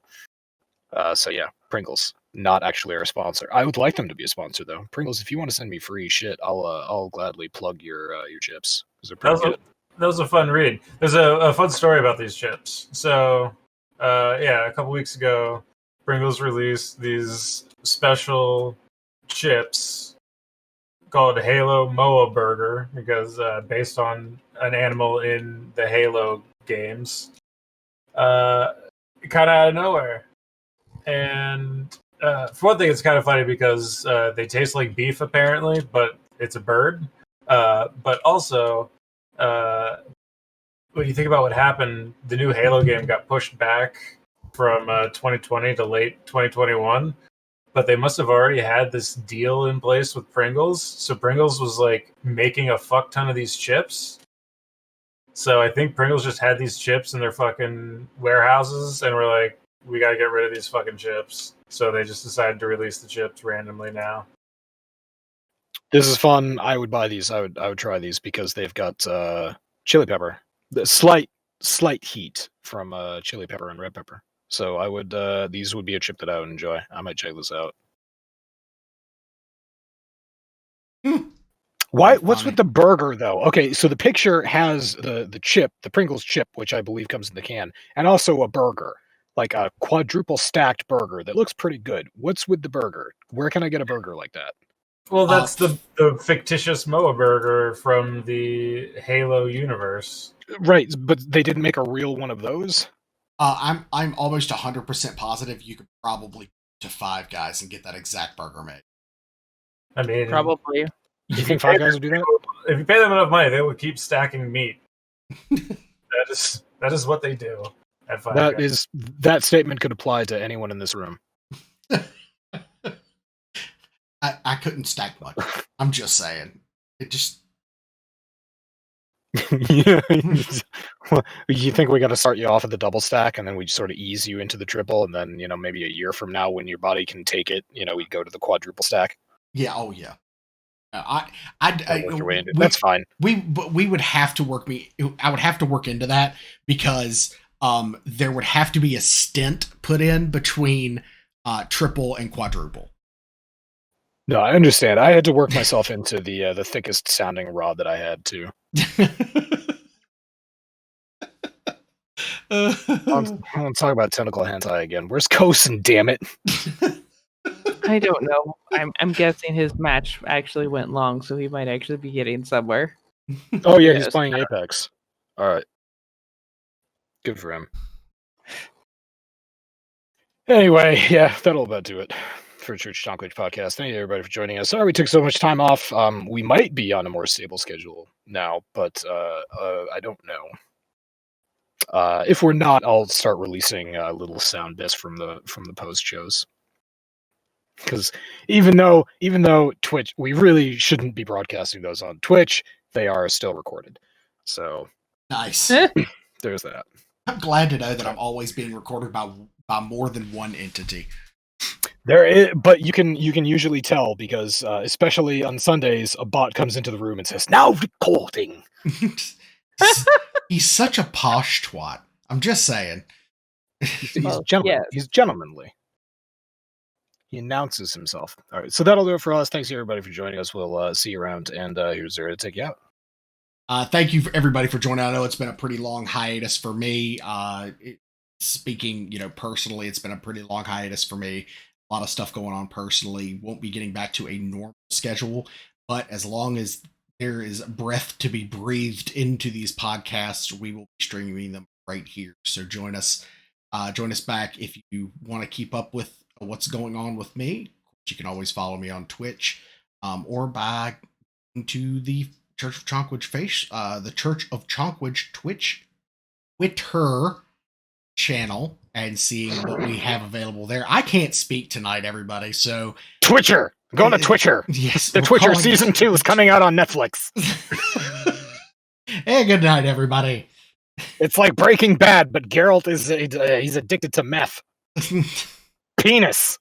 So yeah, Pringles. Not actually our sponsor. I would like them to be a sponsor though. Pringles, if you want to send me free shit, I'll gladly plug your chips because they're pretty good. That was a fun read. There's a fun story about these chips. So, a couple weeks ago, Pringles released these special chips called Halo Moa Burger because based on an animal in the Halo games, kind of out of nowhere. And for one thing, it's kind of funny because they taste like beef apparently, but it's a bird. But also, when you think about what happened, the new Halo game got pushed back from 2020 to late 2021. But they must have already had this deal in place with Pringles. So Pringles was like making a fuck ton of these chips. So I think Pringles just had these chips in their fucking warehouses and were like, we gotta get rid of these fucking chips. So they just decided to release the chips randomly now. This is fun. I would buy these. I would try these because they've got chili pepper. The slight heat from chili pepper and red pepper. So I would these would be a chip that I would enjoy. I might check this out. Why? What's with the burger though? Okay, so the picture has the chip, the Pringles chip, which I believe comes in the can, and also a burger, like a quadruple stacked burger that looks pretty good. What's with the burger? Where can I get a burger like that? Well, that's the fictitious Moa burger from the Halo universe. Right, but they didn't make a real one of those? I'm almost 100% positive you could probably go to Five Guys and get that exact burger made. I mean, Probably. You think Five Guys would do that? If you pay them enough money, they will keep stacking meat. That is what they do at Five Guys. That statement could apply to anyone in this room. I couldn't stack much. I'm just saying. It just... Yeah. You think we got to start you off at the double stack and then we sort of ease you into the triple and then, maybe a year from now when your body can take it, we go to the quadruple stack? Yeah, oh yeah. Work your way into it. That's fine. But we would have to work I would have to work into that because there would have to be a stint put in between triple and quadruple. No, I understand. I had to work myself into the thickest sounding rod that I had to. I'll talk about tentacle hentai again. Where's Kosen, damn it? I don't know. I'm guessing his match actually went long, so he might actually be getting somewhere. Oh yeah, he's playing Apex. All right, good for him. Anyway, yeah, that'll about do it for Church of Chonkwij podcast. Thank you everybody for joining us. Sorry we took so much time off. We might be on a more stable schedule now, but I don't know. If we're not, I'll start releasing little sound bits from the post shows. Because even though Twitch, we really shouldn't be broadcasting those on Twitch, they are still recorded. So nice. There's that. I'm glad to know that I'm always being recorded by more than one entity. There is, but you can usually tell because especially on Sundays, a bot comes into the room and says, "Now recording." He's such a posh twat. I'm just saying. He's gentlemanly. He announces himself. All right, so that'll do it for us. Thanks everybody for joining us. We'll see you around, and here's Zara to take you out. Thank you for everybody for joining. I know it's been a pretty long hiatus for me. Speaking, personally, it's been a pretty long hiatus for me. A lot of stuff going on personally. Won't be getting back to a normal schedule, but as long as there is breath to be breathed into these podcasts, we will be streaming them right here. So join us back if you want to keep up with what's going on with me. You can always follow me on Twitch, or by going to the Church of Chonkwij the Church of Chonkwij Twitter channel and seeing what we have available there. I can't speak tonight, everybody, so Twitcher! Go to Twitcher! Yes. The Twitcher Season 2 is coming out on Netflix. Hey, good night, everybody. It's like Breaking Bad, but Geralt is he's addicted to meth. Penis!